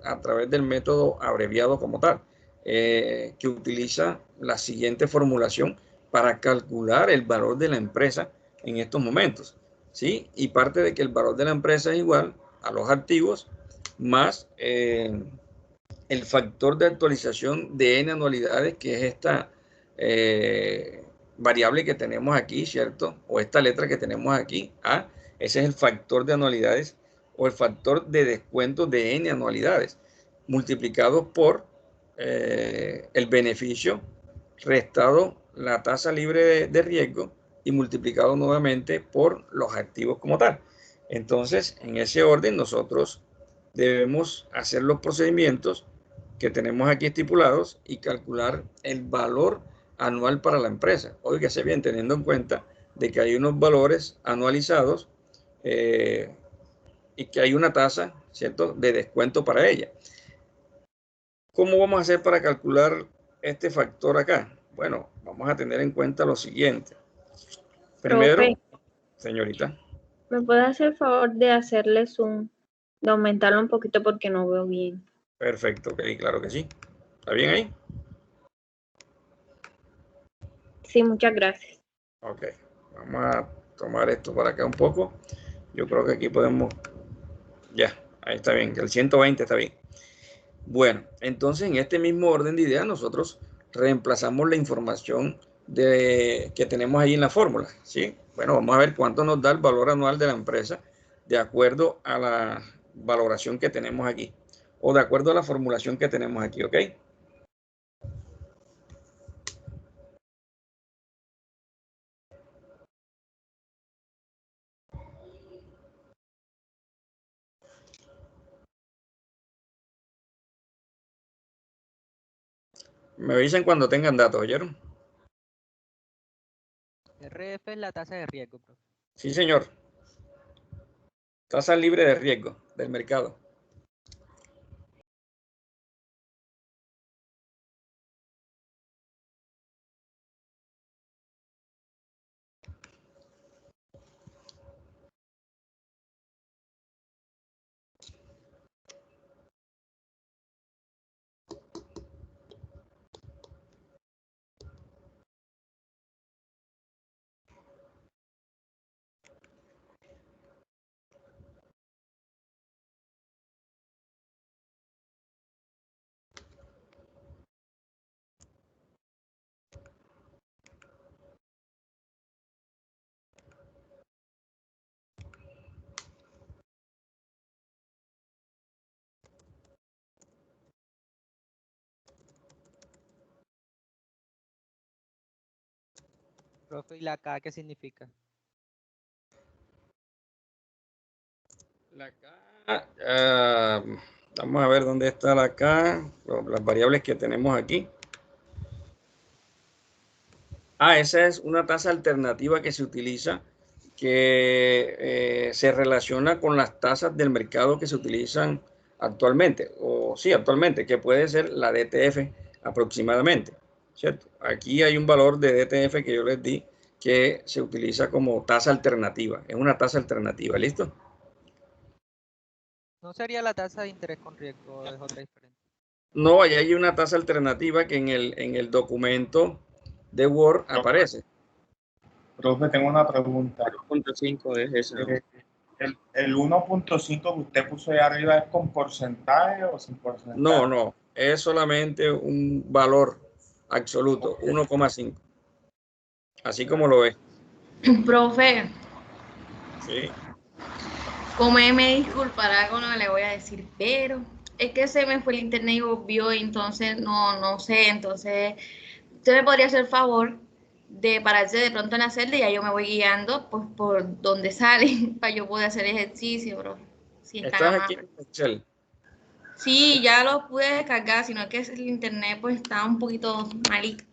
a través del método abreviado como tal, que utiliza la siguiente formulación para calcular el valor de la empresa en estos momentos, ¿sí? Y parte de que el valor de la empresa es igual a los activos más el factor de actualización de N anualidades, que es esta variable que tenemos aquí, ¿cierto? O esta letra que tenemos aquí, A, ese es el factor de anualidades o el factor de descuento de N anualidades, multiplicado por el beneficio restado la tasa libre de riesgo y multiplicado nuevamente por los activos como tal. Entonces, en ese orden, nosotros debemos hacer los procedimientos que tenemos aquí estipulados y calcular el valor anual para la empresa. Óigase bien, teniendo en cuenta de que hay unos valores anualizados y que hay una tasa, ¿cierto?, de descuento para ella. ¿Cómo vamos a hacer para calcular este factor acá? Bueno, vamos a tener en cuenta lo siguiente. Primero, Profe, señorita. ¿me puede hacer el favor de hacerle zoom, de aumentarlo un poquito porque no veo bien? Perfecto, ok, claro que sí. ¿Está bien ahí? Sí, muchas gracias. Ok, vamos a tomar esto para acá un poco. Yo creo que aquí podemos, ya, ahí está bien, que el 120 está bien. Bueno, entonces en este mismo orden de ideas nosotros reemplazamos la información que tenemos ahí en la fórmula, ¿sí? Bueno, vamos a ver cuánto nos da el valor anual de la empresa de acuerdo a la valoración que tenemos aquí o de acuerdo a la formulación que tenemos aquí, ¿ok? Me dicen cuando tengan datos, ¿oyeron? RF es la tasa de riesgo, profe. Sí, señor. Tasa libre de riesgo del mercado. Profe, ¿y la K qué significa? La K, vamos a ver dónde está la K, las variables que tenemos aquí. Esa es una tasa alternativa que se utiliza, que se relaciona con las tasas del mercado que se utilizan actualmente, o sí, actualmente, que puede ser la DTF aproximadamente, ¿cierto? Aquí hay un valor de DTF que yo les di que se utiliza como tasa alternativa, es una tasa alternativa, ¿listo? ¿No sería la tasa de interés con riesgo o es otra diferente? No, ahí hay una tasa alternativa que en el documento de Word aparece. Profe, tengo una pregunta. 1.5 es esa. ¿El 1.5 que usted puso ahí arriba es con porcentaje o sin porcentaje? No, es solamente un valor absoluto, 1,5. Así como lo ve. Profe, Sí. como me disculpará con lo que le voy a decir, pero es que se me fue el internet y volvió, y entonces no sé, entonces usted me podría hacer el favor de pararse de pronto en la celda y ya yo me voy guiando pues, por donde sale para yo poder hacer ejercicio, profe. Si es tan Estás aquí amable. en Excel. Sí, ya lo pude descargar, sino que el internet pues está un poquito malito.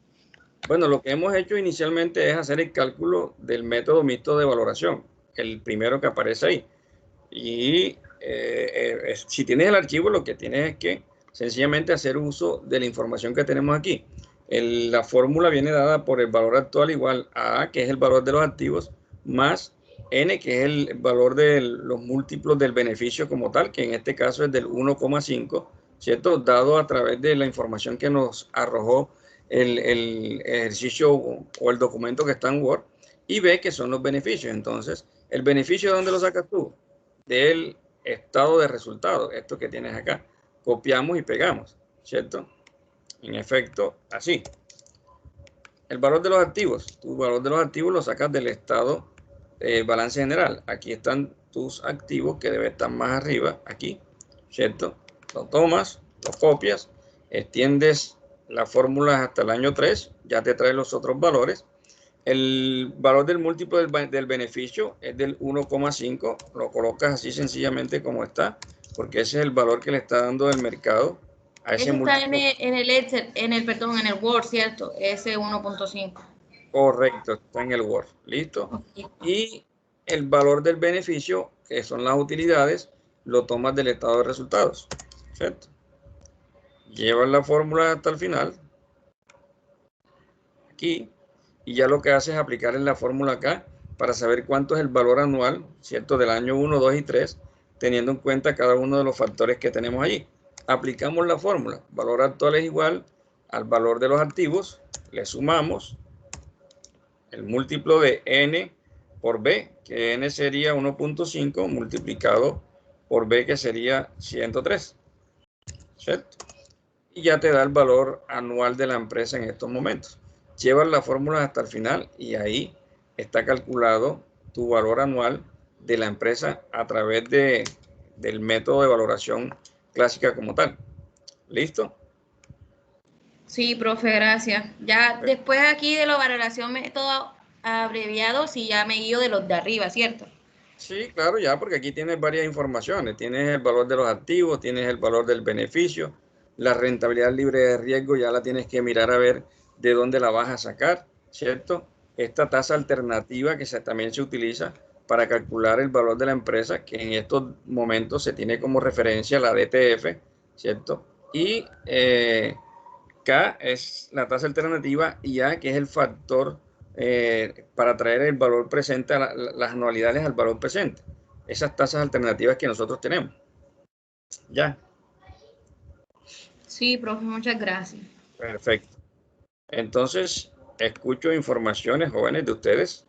Bueno, lo que hemos hecho inicialmente es hacer el cálculo del método mixto de valoración, el primero que aparece ahí. Y si tienes el archivo, lo que tienes es que sencillamente hacer uso de la información que tenemos aquí. La fórmula viene dada por el valor actual igual a A, que es el valor de los activos, más N, que es el valor de los múltiplos del beneficio como tal, que en este caso es del 1,5, ¿cierto? Dado a través de la información que nos arrojó el ejercicio o el documento que está en Word, y B, que son los beneficios. Entonces, ¿el beneficio de dónde lo sacas tú? Del estado de resultados, esto que tienes acá. Copiamos y pegamos, ¿cierto? En efecto, así. El valor de los activos. Tu valor de los activos lo sacas del estado balance general. Aquí están tus activos que deben estar más arriba, aquí, ¿cierto? Lo tomas, lo copias, extiendes las fórmulas hasta el año 3, ya te trae los otros valores. El valor del múltiplo del beneficio es del 1,5, lo colocas así sencillamente como está, porque ese es el valor que le está dando el mercado a ese Eso está múltiplo. en el Excel, en el Word, ¿cierto? Ese 1.5. Correcto, está en el Word, listo. Okay. Y el valor del beneficio, que son las utilidades, lo tomas del estado de resultados, ¿cierto? Llevas la fórmula hasta el final, aquí, y ya lo que haces es aplicar en la fórmula acá para saber cuánto es el valor anual, ¿cierto? Del año 1, 2 y 3, teniendo en cuenta cada uno de los factores que tenemos allí. Aplicamos la fórmula, valor actual es igual al valor de los activos, le sumamos el múltiplo de N por B, que N sería 1.5 multiplicado por B, que sería 103, ¿cierto? Y ya te da el valor anual de la empresa en estos momentos. Llevas la fórmula hasta el final y ahí está calculado tu valor anual de la empresa a través del método de valoración clásica como tal. ¿Listo? Sí, profe, gracias. Ya después aquí de la valoración método abreviado, sí ya me guío de los de arriba, ¿cierto? Sí, claro, ya, porque aquí tienes varias informaciones. Tienes el valor de los activos, tienes el valor del beneficio, la rentabilidad libre de riesgo, ya la tienes que mirar a ver de dónde la vas a sacar, ¿cierto? Esta tasa alternativa que también se utiliza para calcular el valor de la empresa, que en estos momentos se tiene como referencia la DTF, ¿cierto? Y K es la tasa alternativa y A, que es el factor para traer el valor presente, las anualidades al valor presente. Esas tasas alternativas que nosotros tenemos. Ya. Sí, profe, muchas gracias. Perfecto. Entonces, escucho informaciones, jóvenes, de ustedes.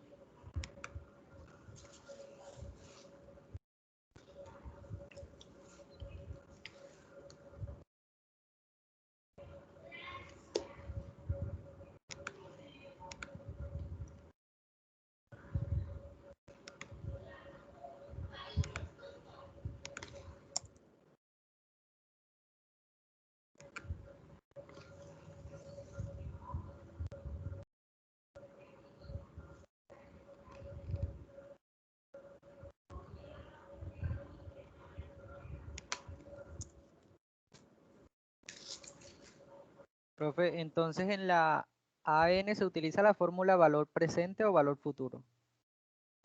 Profe, entonces en la AN se utiliza la fórmula valor presente o valor futuro.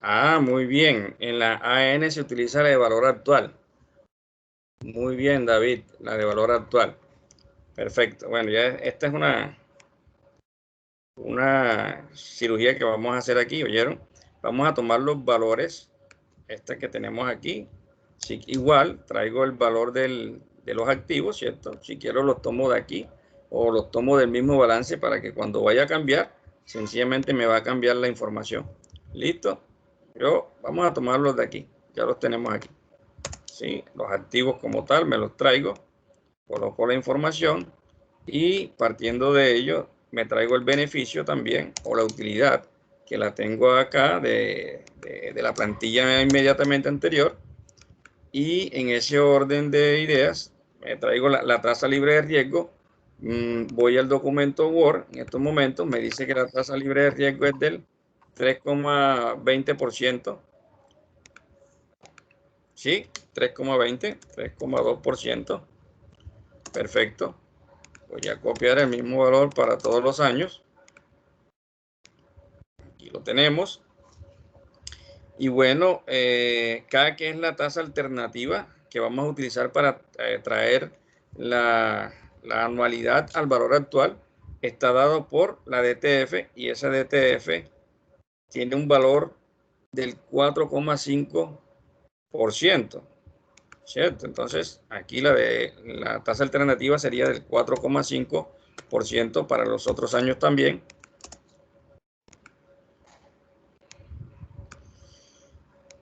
Ah, muy bien. En la AN se utiliza la de valor actual. Muy bien, David, la de valor actual. Perfecto. Bueno, ya esta es una cirugía que vamos a hacer aquí, ¿oyeron? Vamos a tomar los valores, esta que tenemos aquí. Sí, igual, traigo el valor de los activos, ¿cierto? Si quiero los tomo de aquí o los tomo del mismo balance para que cuando vaya a cambiar, sencillamente me va a cambiar la información. ¿Listo? Vamos a tomarlos de aquí, ya los tenemos aquí. ¿Sí? Los activos como tal me los traigo, coloco la información y partiendo de ello me traigo el beneficio también o la utilidad que la tengo acá de la plantilla inmediatamente anterior, y en ese orden de ideas me traigo la tasa libre de riesgo. Voy al documento Word, en estos momentos me dice que la tasa libre de riesgo es del 3,20%. ¿Sí? 3,20, 3,2%. Perfecto. Voy a copiar el mismo valor para todos los años. Aquí lo tenemos. Y bueno, K, que es la tasa alternativa que vamos a utilizar para traer la anualidad al valor actual está dado por la DTF y esa DTF tiene un valor del 4,5%, ¿cierto? Entonces, aquí la tasa alternativa sería del 4,5% para los otros años también.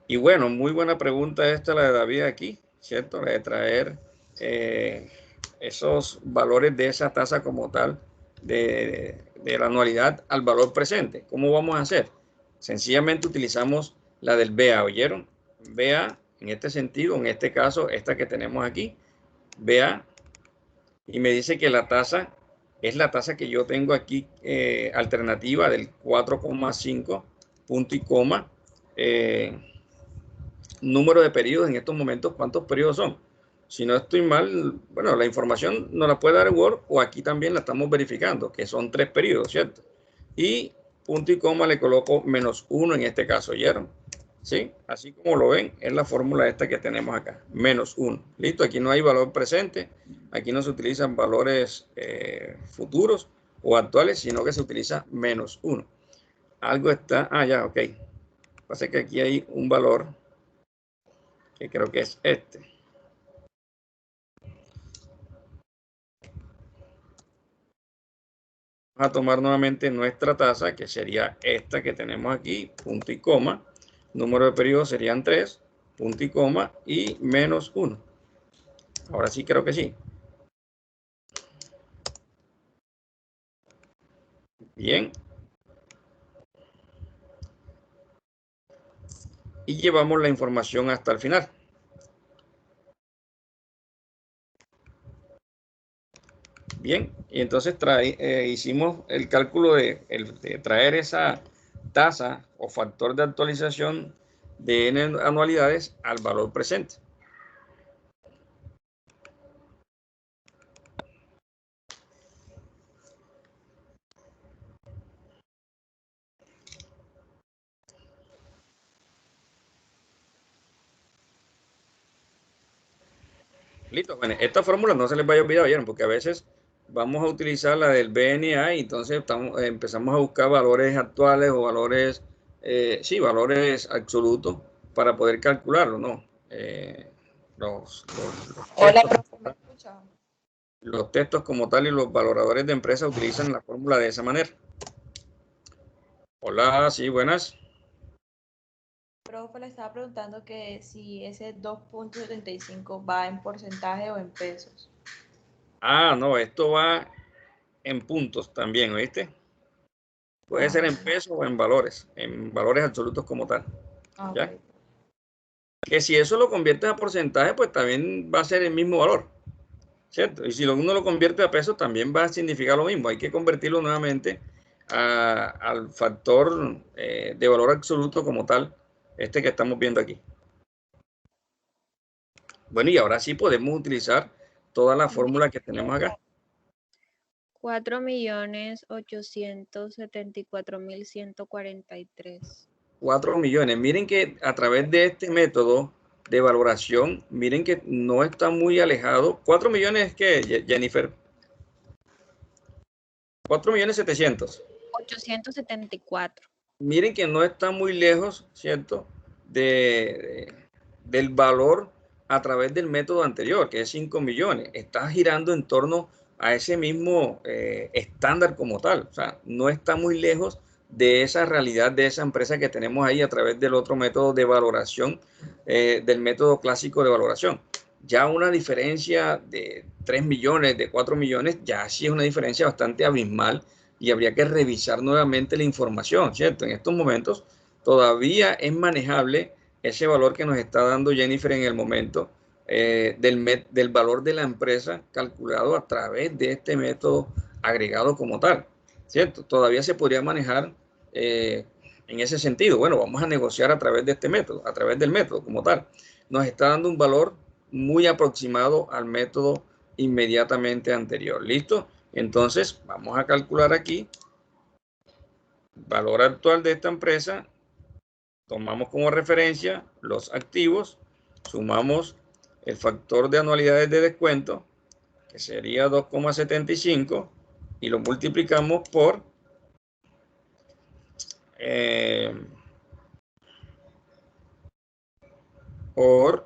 Y bueno, muy buena pregunta esta, la de David aquí, ¿cierto? La de traer esos valores de esa tasa como tal, de la anualidad al valor presente. ¿Cómo vamos a hacer? Sencillamente utilizamos la del BEA, ¿oyeron? BEA, en este sentido, en este caso, esta que tenemos aquí, BEA, y me dice que la tasa es la tasa que yo tengo aquí, alternativa del 4,5 punto y coma, número de periodos en estos momentos, ¿cuántos periodos son? Si no estoy mal, bueno, la información nos la puede dar Word o aquí también la estamos verificando, que son 3 periodos, ¿cierto? Y punto y coma le coloco -1 en este caso, ¿oyeron? ¿Sí? Así como lo ven, es la fórmula esta que tenemos acá, -1. Listo, aquí no hay valor presente, aquí no se utilizan valores futuros o actuales, sino que se utiliza -1. Algo está, ya, ok. Pasa que aquí hay un valor que creo que es este. Vamos a tomar nuevamente nuestra tasa, que sería esta que tenemos aquí, punto y coma. Número de periodos serían 3, punto y coma, y -1. Ahora sí creo que sí. Bien. Y llevamos la información hasta el final. Bien, y entonces hicimos el cálculo de traer esa tasa o factor de actualización de n anualidades al valor presente. Listo, bueno, esta fórmula no se les vaya a olvidar, ¿vieron? Porque a veces vamos a utilizar la del BNA y entonces empezamos a buscar valores actuales o valores, sí, valores absolutos para poder calcularlo, ¿no? Hola, profe, ¿me escucha? Los textos como tal y los valoradores de empresa utilizan la fórmula de esa manera. Hola, sí, buenas. Profe, le estaba preguntando que si ese 2.75 va en porcentaje o en pesos. No, esto va en puntos también, ¿oíste? Puede ser en pesos o en valores absolutos como tal. ¿Ya? Okay. Que si eso lo conviertes a porcentaje, pues también va a ser el mismo valor, ¿cierto? Y si uno lo convierte a pesos, también va a significar lo mismo. Hay que convertirlo nuevamente al factor de valor absoluto como tal, este que estamos viendo aquí. Bueno, y ahora sí podemos utilizar toda la fórmula que tenemos acá. 4.874.143. 4 millones. Miren que a través de este método de valoración, miren que no está muy alejado. 4 millones, ¿qué, Jennifer? 4.700.000. 874. Miren que no está muy lejos, ¿cierto? Del valor a través del método anterior, que es 5 millones. Está girando en torno a ese mismo estándar como tal. O sea, no está muy lejos de esa realidad de esa empresa que tenemos ahí a través del otro método de valoración, del método clásico de valoración. Ya una diferencia de 3 millones, de 4 millones, ya sí es una diferencia bastante abismal y habría que revisar nuevamente la información, ¿cierto? En estos momentos todavía es manejable ese valor que nos está dando Jennifer en el momento del valor de la empresa calculado a través de este método agregado como tal, ¿cierto? Todavía se podría manejar en ese sentido. Bueno, vamos a negociar a través de este método, a través del método como tal. Nos está dando un valor muy aproximado al método inmediatamente anterior. ¿Listo? Entonces, vamos a calcular aquí valor actual de esta empresa. Tomamos como referencia los activos, sumamos el factor de anualidades de descuento que sería 2,75, y lo multiplicamos por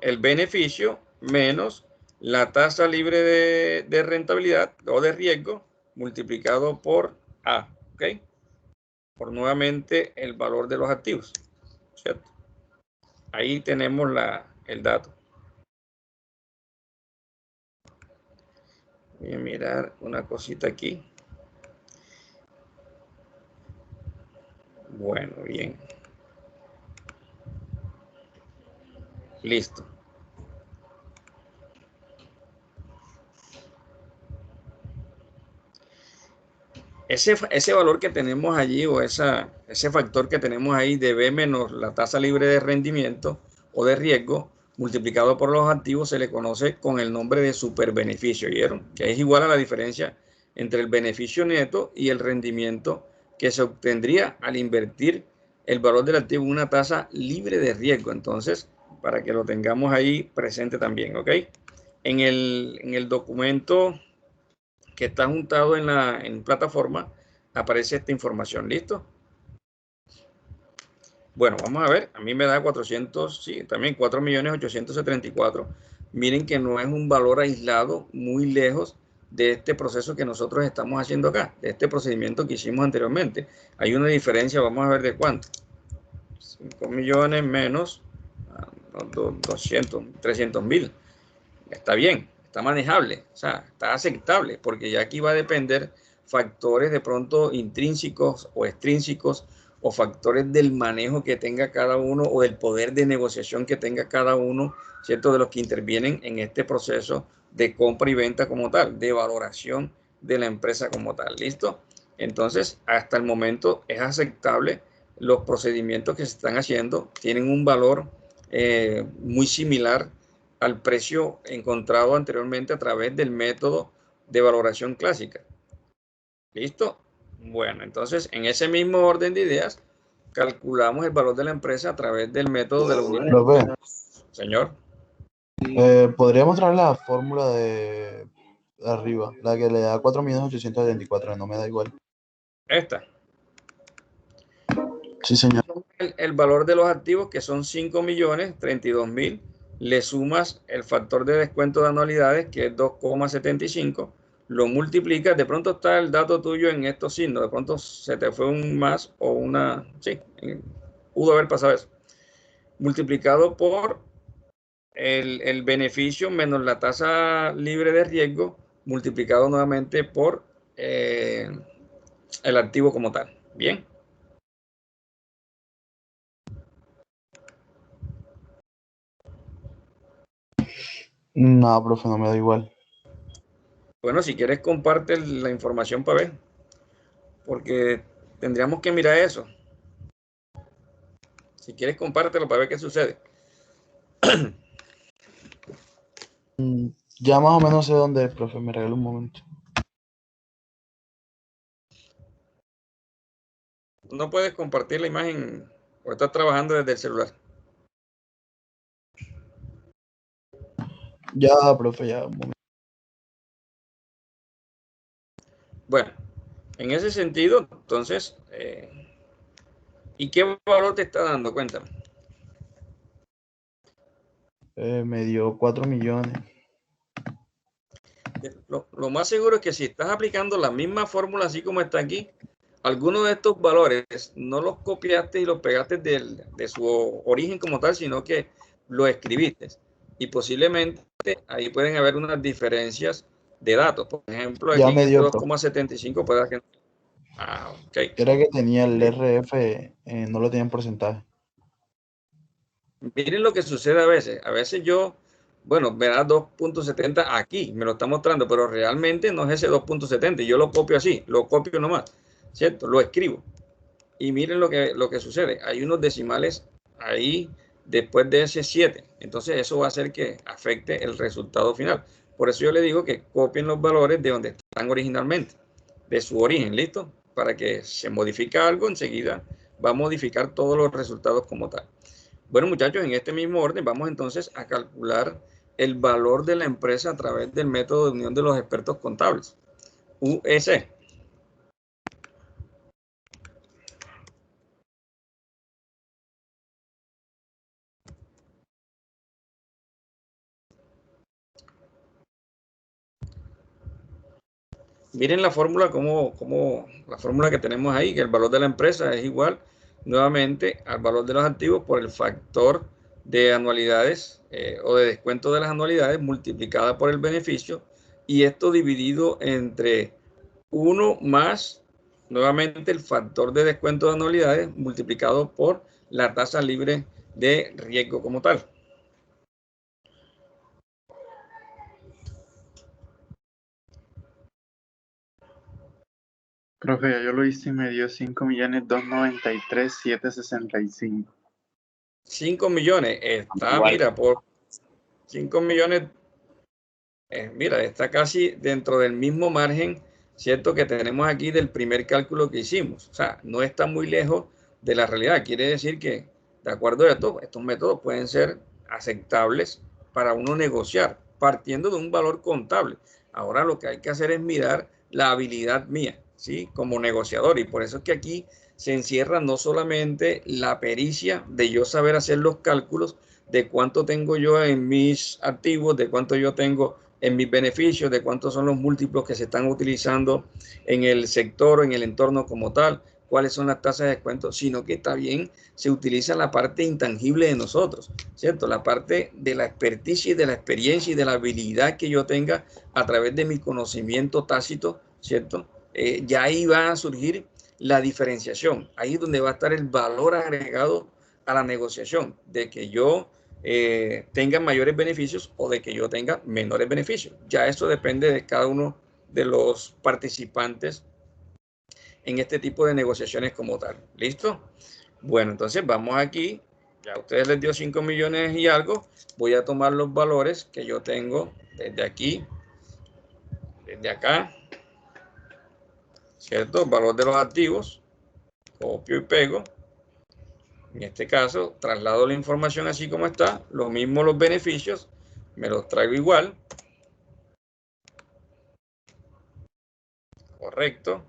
el beneficio menos la tasa libre de rentabilidad o de riesgo multiplicado por A, ¿ok? Por nuevamente el valor de los activos, ¿cierto? Ahí tenemos el dato. Voy a mirar una cosita aquí. Bueno, bien. Listo. Ese valor que tenemos allí o ese factor que tenemos ahí de B menos la tasa libre de rendimiento o de riesgo multiplicado por los activos se le conoce con el nombre de superbeneficio, ¿vieron? Que es igual a la diferencia entre el beneficio neto y el rendimiento que se obtendría al invertir el valor del activo en una tasa libre de riesgo. Entonces, para que lo tengamos ahí presente también, ¿ok? En el documento que está juntado en plataforma, aparece esta información. ¿Listo? Bueno, vamos a ver. A mí me da 400, sí, también 4.874.000. Miren que no es un valor aislado muy lejos de este proceso que nosotros estamos haciendo acá, de este procedimiento que hicimos anteriormente. Hay una diferencia, vamos a ver de cuánto. 5 millones menos 300.000. Está bien. Está manejable, o sea, está aceptable, porque ya aquí va a depender factores de pronto intrínsecos o extrínsecos o factores del manejo que tenga cada uno o del poder de negociación que tenga cada uno, ¿cierto? De los que intervienen en este proceso de compra y venta como tal, de valoración de la empresa como tal. ¿Listo? Entonces, hasta el momento es aceptable. Los procedimientos que se están haciendo tienen un valor muy similar al precio encontrado anteriormente a través del método de valoración clásica. ¿Listo? Bueno, entonces en ese mismo orden de ideas calculamos el valor de la empresa a través del método de la unidad. Señor. ¿Podría mostrar la fórmula de arriba? La que le da 4.874, no me da igual. Esta. Sí, señor. El valor de los activos, que son 5.032.000, le sumas el factor de descuento de anualidades, que es 2,75, lo multiplicas. De pronto está el dato tuyo en estos signos, de pronto se te fue un más o una, sí, pudo haber pasado eso, multiplicado por el beneficio menos la tasa libre de riesgo, multiplicado nuevamente por el activo como tal. Bien. No, profe, no me da igual. Bueno, si quieres comparte la información para ver, porque tendríamos que mirar eso. Si quieres compártelo para ver qué sucede. Ya más o menos sé dónde es, profe, me regala un momento. No puedes compartir la imagen o estás trabajando desde el celular. Ya, profe, ya, un momento. Bueno, en ese sentido, entonces, ¿y qué valor te está dando? Cuéntame. Me dio 4 millones. Lo más seguro es que si estás aplicando la misma fórmula así como está aquí, algunos de estos valores no los copiaste y los pegaste de su origen como tal, sino que lo escribiste. Y posiblemente ahí pueden haber unas diferencias de datos. Por ejemplo, aquí Ya en me este dio, 2,75 puede que... Ah, ok. Era que tenía el RF, no lo tenía en porcentaje. Miren lo que sucede a veces. A veces yo, bueno, me da 2.70 aquí, me lo está mostrando, pero realmente no es ese 2.70. Yo lo copio así, lo copio nomás, ¿cierto? Lo escribo. Y miren lo que sucede. Hay unos decimales ahí después de ese 7. Entonces eso va a hacer que afecte el resultado final. Por eso yo le digo que copien los valores de donde están originalmente, de su origen, ¿listo? Para que se modifique algo, enseguida va a modificar todos los resultados como tal. Bueno, muchachos, en este mismo orden vamos entonces a calcular el valor de la empresa a través del método de unión de los expertos contables, US. Miren la fórmula, la fórmula que tenemos ahí, que el valor de la empresa es igual nuevamente al valor de los activos por el factor de anualidades o de descuento de las anualidades multiplicada por el beneficio, y esto dividido entre 1 más nuevamente el factor de descuento de anualidades multiplicado por la tasa libre de riesgo como tal. Profe, ya yo lo hice y me dio 5.293.765. 5 millones, está, Igual. mira, por 5 millones, mira, está casi dentro del mismo margen, ¿cierto?, que tenemos aquí del primer cálculo que hicimos. O sea, no está muy lejos de la realidad. Quiere decir que, de acuerdo a esto, estos métodos pueden ser aceptables para uno negociar, partiendo de un valor contable. Ahora lo que hay que hacer es mirar la habilidad mía, ¿sí?, como negociador, y por eso es que aquí se encierra no solamente la pericia de yo saber hacer los cálculos de cuánto tengo yo en mis activos, de cuánto yo tengo en mis beneficios, de cuántos son los múltiplos que se están utilizando en el sector o en el entorno como tal, cuáles son las tasas de descuento, sino que también se utiliza la parte intangible de nosotros, ¿cierto? La parte de la experticia y de la experiencia y de la habilidad que yo tenga a través de mi conocimiento tácito, ¿cierto? Ya ahí va a surgir la diferenciación. Ahí es donde va a estar el valor agregado a la negociación, de que yo tenga mayores beneficios o de que yo tenga menores beneficios. Ya eso depende de cada uno de los participantes en este tipo de negociaciones como tal. ¿Listo? Bueno, entonces vamos aquí. Ya a ustedes les dio 5 millones y algo. Voy a tomar los valores que yo tengo desde aquí, desde acá, ¿cierto? El valor de los activos. Copio y pego. En este caso, traslado la información así como está. Lo mismo los beneficios. Me los traigo igual. Correcto.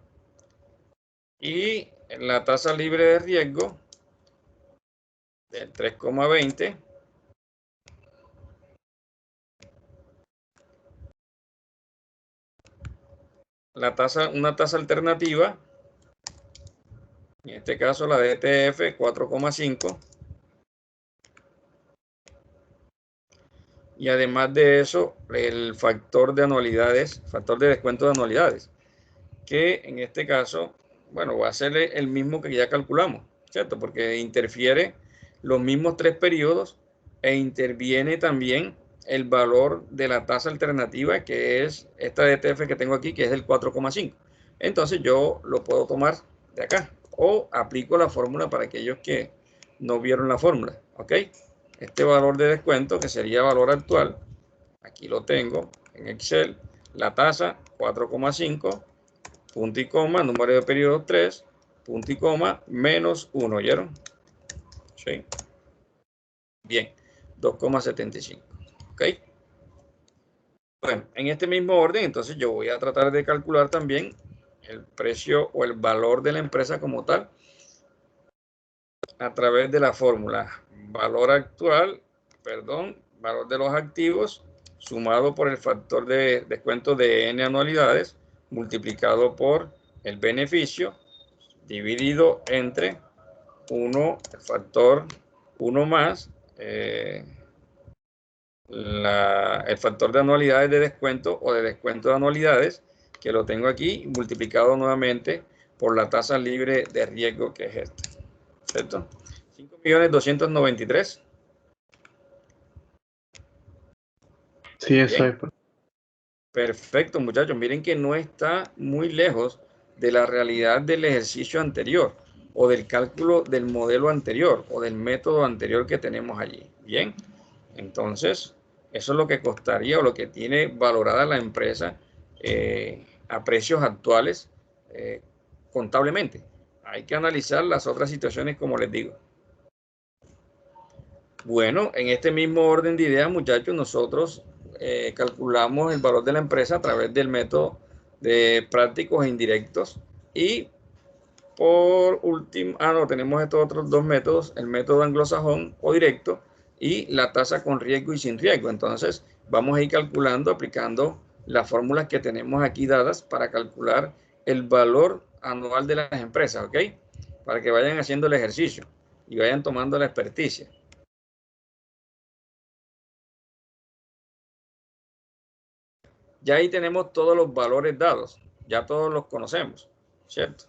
Y la tasa libre de riesgo del 3,20. Una tasa alternativa, en este caso la DTF 4,5. Y además de eso, el factor de anualidades, factor de descuento de anualidades, que en este caso, bueno, va a ser el mismo que ya calculamos, ¿cierto? Porque interfiere los mismos 3 periodos e interviene también el valor de la tasa alternativa, que es esta DTF que tengo aquí, que es el 4,5. Entonces yo lo puedo tomar de acá o aplico la fórmula para aquellos que no vieron la fórmula, ¿ok? Este valor de descuento, que sería valor actual, aquí lo tengo en Excel, la tasa 4,5, punto y coma, número de periodo 3, punto y coma, menos 1, ¿oyeron? Sí. Bien, 2,75, ¿ok? Bueno, en este mismo orden, entonces yo voy a tratar de calcular también el precio o el valor de la empresa como tal a través de la fórmula valor actual, valor de los activos sumado por el factor de descuento de N anualidades multiplicado por el beneficio dividido entre 1, el factor 1 más el factor de anualidades de descuento o de descuento de anualidades, que lo tengo aquí, multiplicado nuevamente por la tasa libre de riesgo, que es esta, ¿cierto? 5.293.000. Sí, eso Bien. es. Perfecto, muchachos. Miren que no está muy lejos de la realidad del ejercicio anterior o del cálculo del modelo anterior o del método anterior que tenemos allí. Bien, entonces eso es lo que costaría o lo que tiene valorada la empresa a precios actuales contablemente. Hay que analizar las otras situaciones, como les digo. Bueno, en este mismo orden de ideas, muchachos, nosotros calculamos el valor de la empresa a través del método de prácticos e indirectos y por último, no, tenemos estos otros dos métodos, el método anglosajón o directo y la tasa con riesgo y sin riesgo. Entonces, vamos a ir calculando, aplicando las fórmulas que tenemos aquí dadas para calcular el valor anual de las empresas, ¿ok? Para que vayan haciendo el ejercicio y vayan tomando la experticia. Ya ahí tenemos todos los valores dados, ya todos los conocemos, ¿cierto?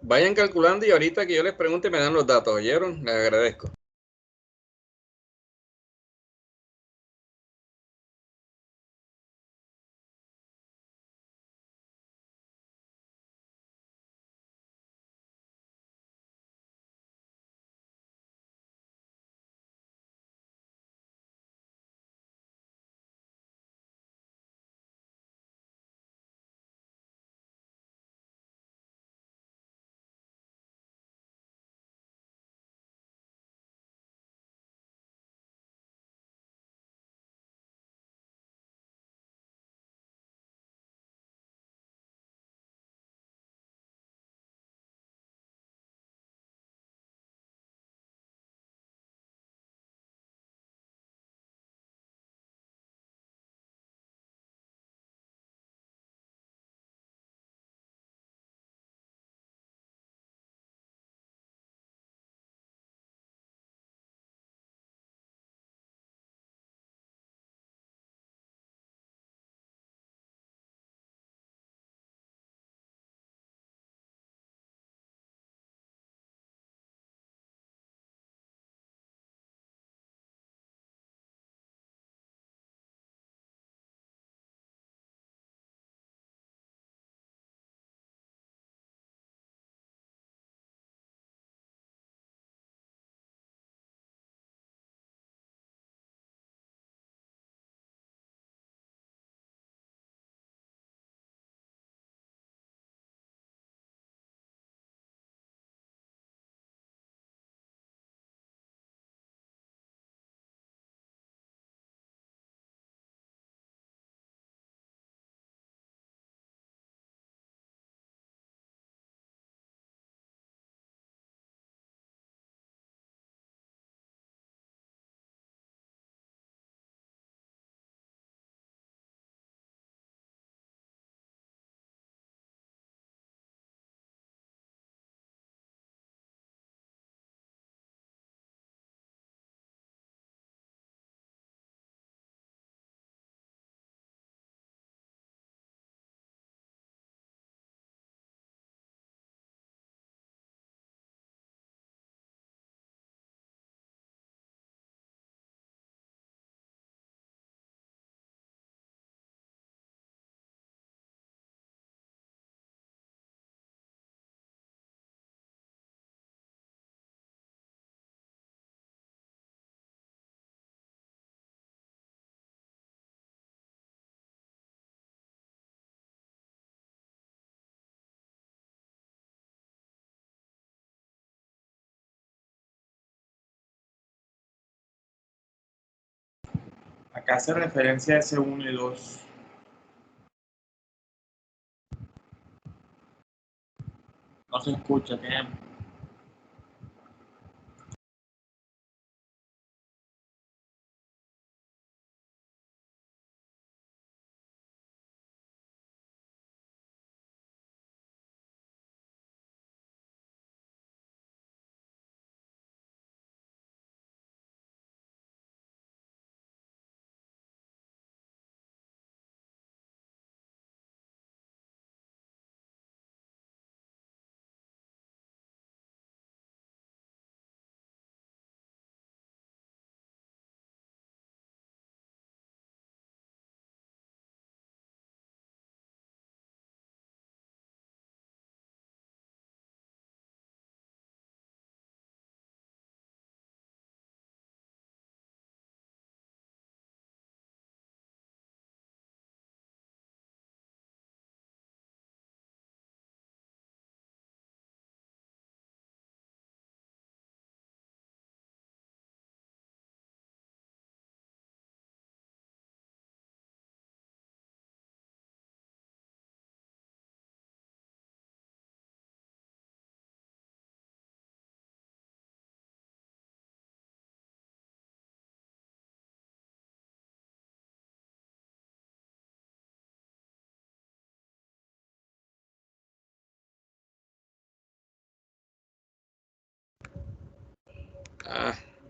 Vayan calculando y ahorita que yo les pregunte me dan los datos, ¿oyeron? Les agradezco. Acá hace referencia a ese 1 y 2. No se escucha, ¿qué?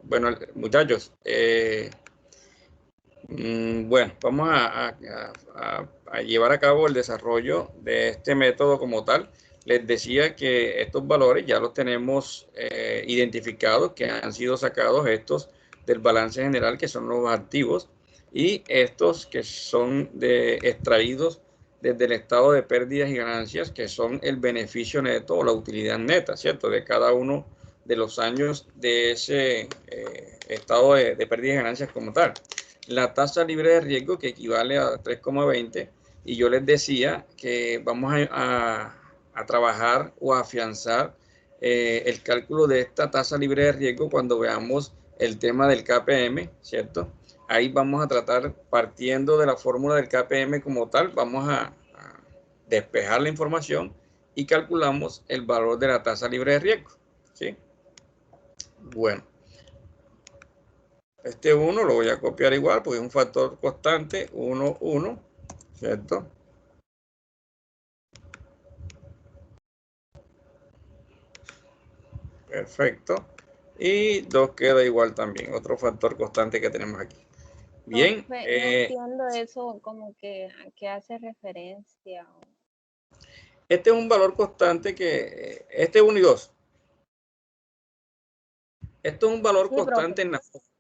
Bueno, muchachos, bueno, vamos a llevar a cabo el desarrollo de este método como tal. Les decía que estos valores ya los tenemos identificados, que han sido sacados estos del balance general, que son los activos, y estos que son extraídos desde el estado de pérdidas y ganancias, que son el beneficio neto o la utilidad neta, ¿cierto? De cada uno de los años de ese estado de pérdidas y ganancias como tal. La tasa libre de riesgo, que equivale a 3,20, y yo les decía que vamos a trabajar o a afianzar el cálculo de esta tasa libre de riesgo cuando veamos el tema del KPM, ¿cierto? Ahí vamos a tratar, partiendo de la fórmula del KPM como tal, vamos a despejar la información y calculamos el valor de la tasa libre de riesgo, ¿sí? Bueno, este 1 lo voy a copiar igual porque es un factor constante, 1, 1, ¿cierto? Perfecto. Y 2 queda igual también, otro factor constante que tenemos aquí. Bien. No entiendo eso, como que a qué hace referencia. Este es un valor constante que, este es 1 y 2. Esto es un valor constante en la fórmula.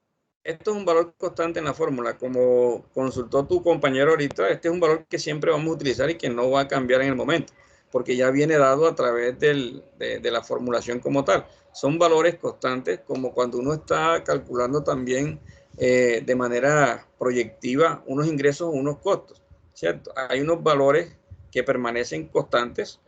Esto es un valor constante en la fórmula. Como consultó tu compañero ahorita, este es un valor que siempre vamos a utilizar y que no va a cambiar en el momento, porque ya viene dado a través de la formulación como tal. Son valores constantes, como cuando uno está calculando también de manera proyectiva unos ingresos o unos costos, ¿cierto? Hay unos valores que permanecen constantes,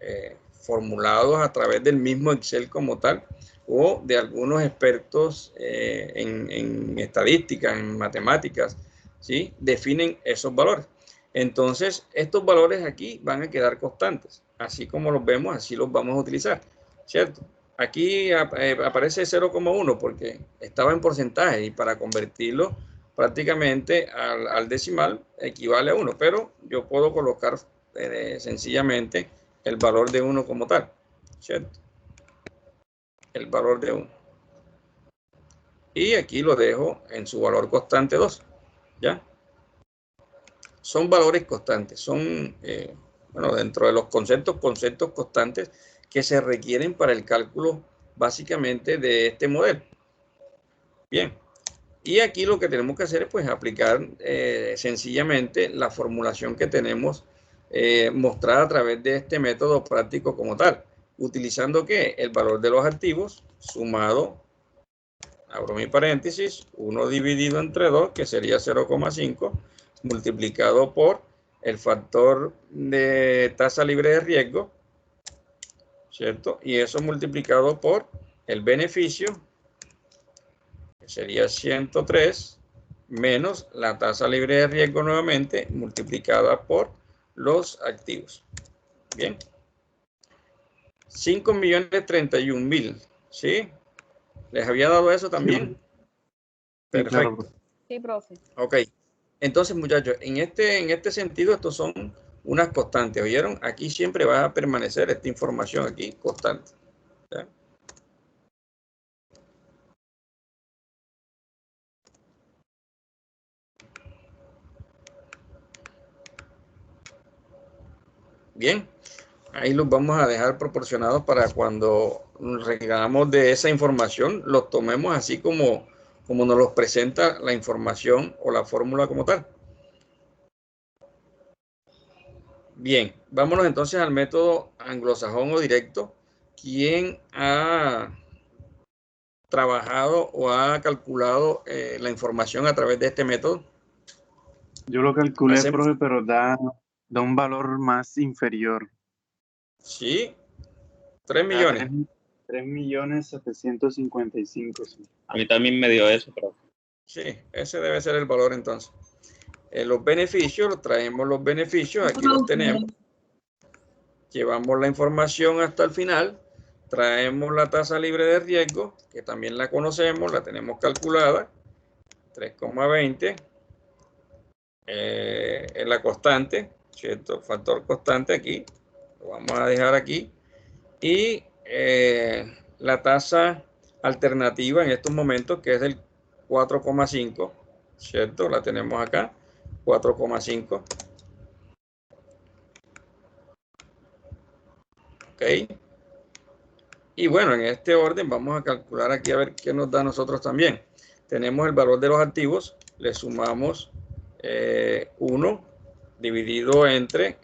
formulados a través del mismo Excel como tal, o de algunos expertos en estadística, en matemáticas, ¿sí? Definen esos valores. Entonces, estos valores aquí van a quedar constantes. Así como los vemos, así los vamos a utilizar, ¿cierto? Aquí aparece 0,1 porque estaba en porcentaje y para convertirlo prácticamente al decimal equivale a 1, pero yo puedo colocar sencillamente el valor de 1 como tal, ¿cierto? El valor de 1. Y aquí lo dejo en su valor constante 2, ¿ya? Son valores constantes, son, bueno, dentro de los conceptos constantes que se requieren para el cálculo básicamente de este modelo. Bien, y aquí lo que tenemos que hacer es pues aplicar sencillamente la formulación que tenemos mostrada a través de este método práctico como tal, utilizando ¿qué? El valor de los activos sumado, abro mi paréntesis, 1 dividido entre 2, que sería 0,5, multiplicado por el factor de tasa libre de riesgo, ¿cierto? Y eso multiplicado por el beneficio, que sería 103 menos la tasa libre de riesgo nuevamente multiplicada por los activos. Bien. 5.031.000, ¿sí? ¿Les había dado eso también? Perfecto. Sí, profe. Ok. Entonces, muchachos, en este sentido, estos son unas constantes, ¿oyeron? Aquí siempre va a permanecer esta información aquí constante. ¿Ya? Bien, ahí los vamos a dejar proporcionados para cuando requeramos de esa información, los tomemos así como nos los presenta la información o la fórmula como tal. Bien, vámonos entonces al método anglosajón o directo. ¿Quién ha trabajado o ha calculado la información a través de este método? Yo lo calculé, Hacemos- profe, pero da un valor más inferior. Sí, 3 Da millones. 3.755.000. Sí. A mí también me dio eso, pero Sí, ese debe ser el valor entonces. Los beneficios, traemos los beneficios, aquí los tenemos. Llevamos la información hasta el final, traemos la tasa libre de riesgo, que también la conocemos, la tenemos calculada, 3,20. Es la constante, ¿cierto? Factor constante aquí, lo vamos a dejar aquí. Y la tasa alternativa en estos momentos, que es del 4,5, ¿cierto? La tenemos acá, 4,5. Ok. Y bueno, en este orden vamos a calcular aquí a ver qué nos da a nosotros también. Tenemos el valor de los activos, le sumamos 1 dividido entre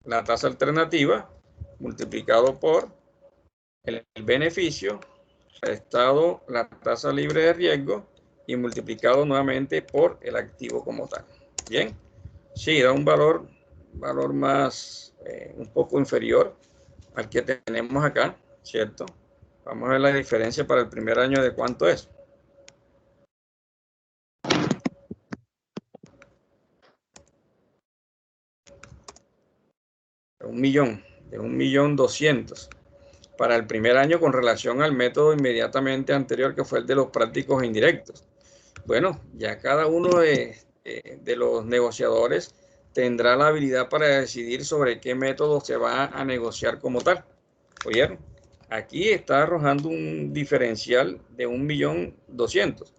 la tasa alternativa multiplicado por el beneficio, restado la tasa libre de riesgo y multiplicado nuevamente por el activo como tal. Bien, sí, da un valor más, un poco inferior al que tenemos acá, ¿cierto? Vamos a ver la diferencia para el primer año de cuánto es. De 1.200.000 para el primer año con relación al método inmediatamente anterior, que fue el de los prácticos e indirectos. Bueno, ya cada uno de los negociadores tendrá la habilidad para decidir sobre qué método se va a negociar como tal. ¿Oyeron? Aquí está arrojando un diferencial de 1.200.000.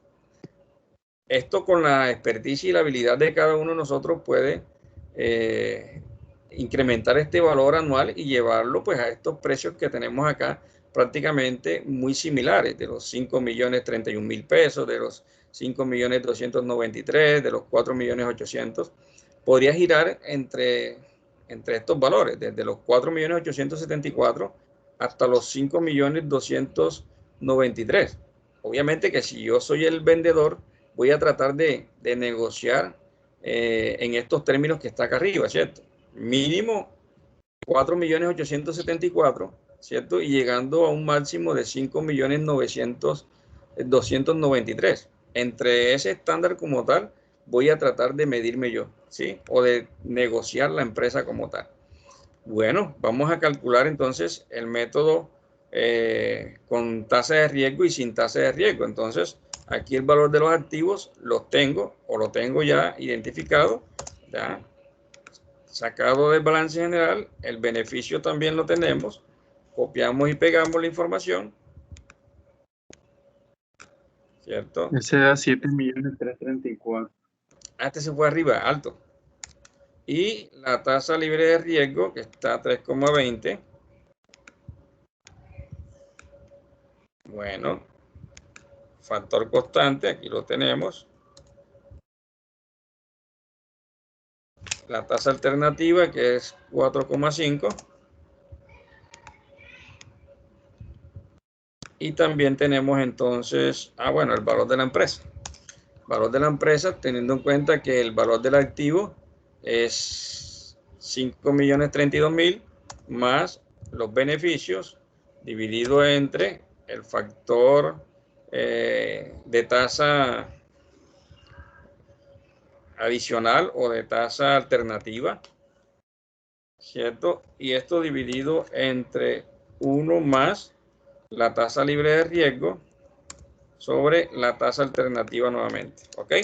Esto con la experticia y la habilidad de cada uno de nosotros puede incrementar este valor anual y llevarlo pues a estos precios que tenemos acá prácticamente muy similares, de los 5.031.000 pesos, de los 5.293.000, de los 4.800.000. Podría girar entre estos valores, desde los 4.874.000 hasta los 5.293.000. Obviamente que si yo soy el vendedor, voy a tratar de negociar en estos términos que está acá arriba, ¿cierto? Mínimo 4.874.000, ¿cierto? Y llegando a un máximo de 5.293.000. Entre ese estándar como tal, voy a tratar de medirme yo, ¿sí? O de negociar la empresa como tal. Bueno, vamos a calcular entonces el método con tasa de riesgo y sin tasa de riesgo. Entonces, aquí el valor de los activos los tengo o lo tengo ya identificado, ya sacado del balance general. El beneficio también lo tenemos. Copiamos y pegamos la información, ¿cierto? Ese da 7.334.000. Este se fue arriba, alto. Y la tasa libre de riesgo, que está a 3,20. Bueno, factor constante, aquí lo tenemos. La tasa alternativa, que es 4,5. Y también tenemos entonces, bueno, el valor de la empresa. Valor de la empresa, teniendo en cuenta que el valor del activo es 5.032.000 más los beneficios dividido entre el factor de tasa adicional o de tasa alternativa, ¿cierto? Y esto dividido entre 1 más la tasa libre de riesgo sobre la tasa alternativa nuevamente, ¿ok?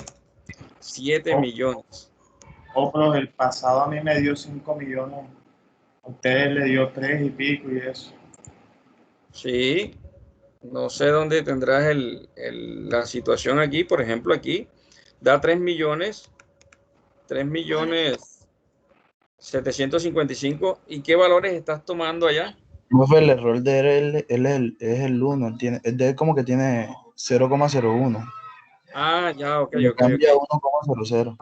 7 millones. Pero el pasado a mí me dio 5 millones. A ustedes le dio 3 y pico y eso. Sí, no sé dónde tendrás la situación aquí. Por ejemplo, aquí da 3 millones 755. ¿Y qué valores estás tomando allá? Profe, el error de él es el 1, es de él como que tiene 0,01. Ah, ya, ok, Le ok. cambia 1,00.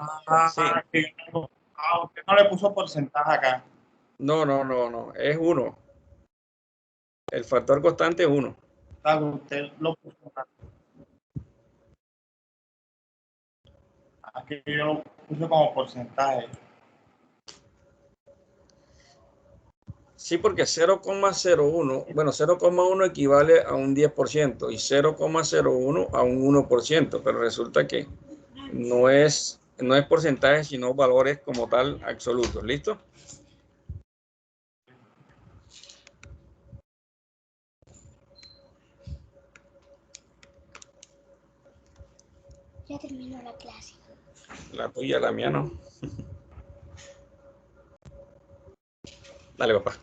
Sí. Usted no le puso porcentaje acá. No, es 1. El factor constante es 1. Usted lo puso acá. Aquí yo lo puse como porcentaje. Sí, porque 0,01, bueno, 0,1 equivale a un 10% y 0,01 a un 1%, pero resulta que no es porcentaje, sino valores como tal absolutos. ¿Listo? Ya terminó la clase. La tuya, la mía no. Dale, papá.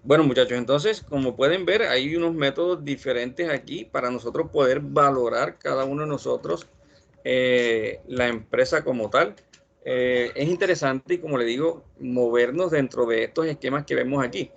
Bueno, muchachos, entonces, como pueden ver, hay unos métodos diferentes aquí para nosotros poder valorar cada uno de nosotros la empresa como tal. Es interesante y, como le digo, movernos dentro de estos esquemas que vemos aquí.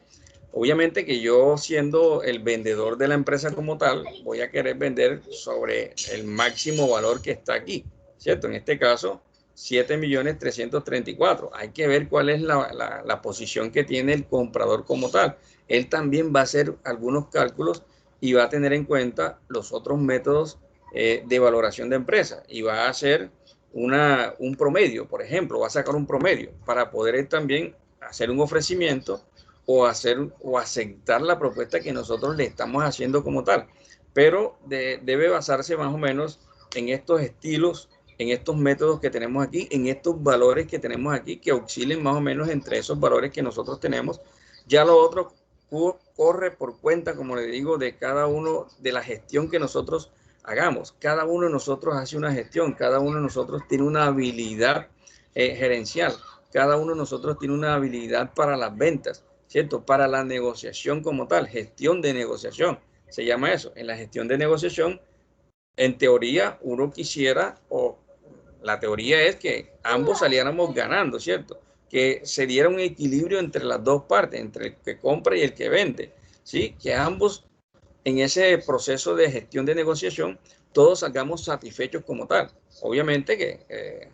Obviamente que yo, siendo el vendedor de la empresa como tal, voy a querer vender sobre el máximo valor que está aquí, ¿cierto? En este caso, 7.334.000. Hay que ver cuál es la posición que tiene el comprador como tal. Él también va a hacer algunos cálculos y va a tener en cuenta los otros métodos de valoración de empresa y va a hacer un promedio, por ejemplo, va a sacar un promedio para poder también hacer un ofrecimiento o aceptar la propuesta que nosotros le estamos haciendo como tal. Pero debe basarse más o menos en estos estilos, en estos métodos que tenemos aquí, en estos valores que tenemos aquí, que oscilen más o menos entre esos valores que nosotros tenemos. Ya lo otro corre por cuenta, como le digo, de cada uno, de la gestión que nosotros hagamos. Cada uno de nosotros hace una gestión, cada uno de nosotros tiene una habilidad gerencial, cada uno de nosotros tiene una habilidad para las ventas, ¿cierto? Para la negociación como tal, gestión de negociación, se llama eso. En la gestión de negociación, en teoría, uno quisiera, o la teoría es que ambos saliéramos ganando, ¿cierto? Que se diera un equilibrio entre las dos partes, entre el que compra y el que vende, ¿sí? Que ambos en ese proceso de gestión de negociación todos salgamos satisfechos como tal. Obviamente que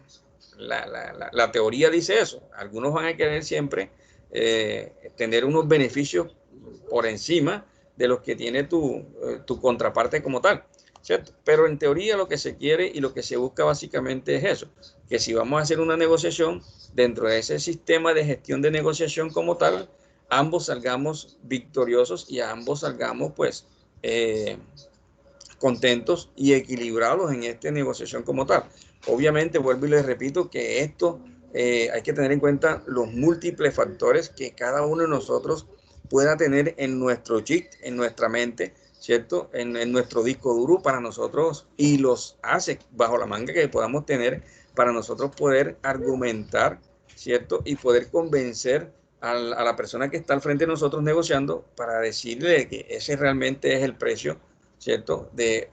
la teoría dice eso. Algunos van a querer siempre tener unos beneficios por encima de los que tiene tu contraparte como tal, ¿cierto? Pero en teoría lo que se quiere y lo que se busca básicamente es eso, que si vamos a hacer una negociación dentro de ese sistema de gestión de negociación como tal, ambos salgamos victoriosos y ambos salgamos pues contentos y equilibrados en esta negociación como tal. Obviamente, vuelvo y les repito que esto hay que tener en cuenta los múltiples factores que cada uno de nosotros pueda tener en nuestro chip, en nuestra mente, ¿cierto? En nuestro disco duro para nosotros, y los hace bajo la manga que podamos tener para nosotros poder argumentar, ¿cierto? Y poder convencer a la persona que está al frente de nosotros negociando para decirle que ese realmente es el precio, ¿cierto? De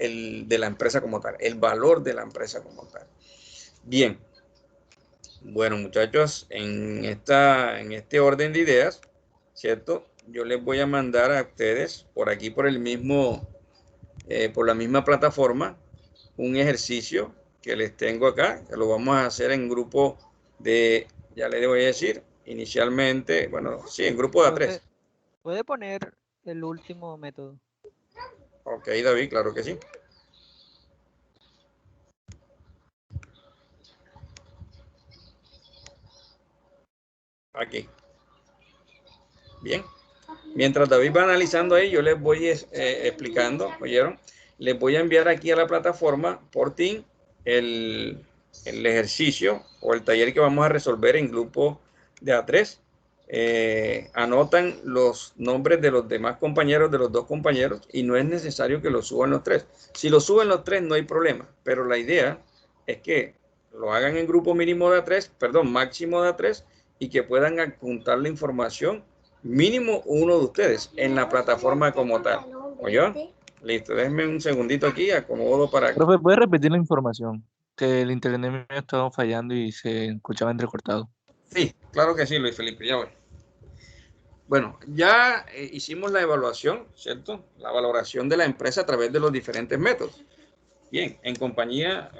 la empresa como tal, el valor de la empresa como tal. Bien. Bueno, muchachos, en este orden de ideas, ¿cierto? Yo les voy a mandar a ustedes por aquí, por la misma plataforma, un ejercicio que les tengo acá, que lo vamos a hacer en grupo ya les voy a decir, inicialmente, bueno, sí, en grupo de A3. ¿Puede poner el último método? Ok, David, claro que sí. Aquí. Bien. Mientras David va analizando ahí, yo les voy explicando, ¿oyeron? Les voy a enviar aquí a la plataforma por Teams el ejercicio o el taller que vamos a resolver en grupo de A3. Anotan los nombres de los demás compañeros, de los dos compañeros, y no es necesario que lo suban los tres. Si lo suben los tres no hay problema, pero la idea es que lo hagan en grupo mínimo de A3, perdón, máximo de A3, y que puedan adjuntar la información mínimo uno de ustedes en la plataforma como tal. ¿Oyó? Listo, déjenme un segundito aquí, acomodo para... Profe, ¿puede repetir la información? Que el internet me estaba fallando y se escuchaba entrecortado. Sí, claro que sí, Luis Felipe, ya voy. Bueno, ya hicimos la evaluación, ¿cierto? La valoración de la empresa a través de los diferentes métodos. Bien, en compañía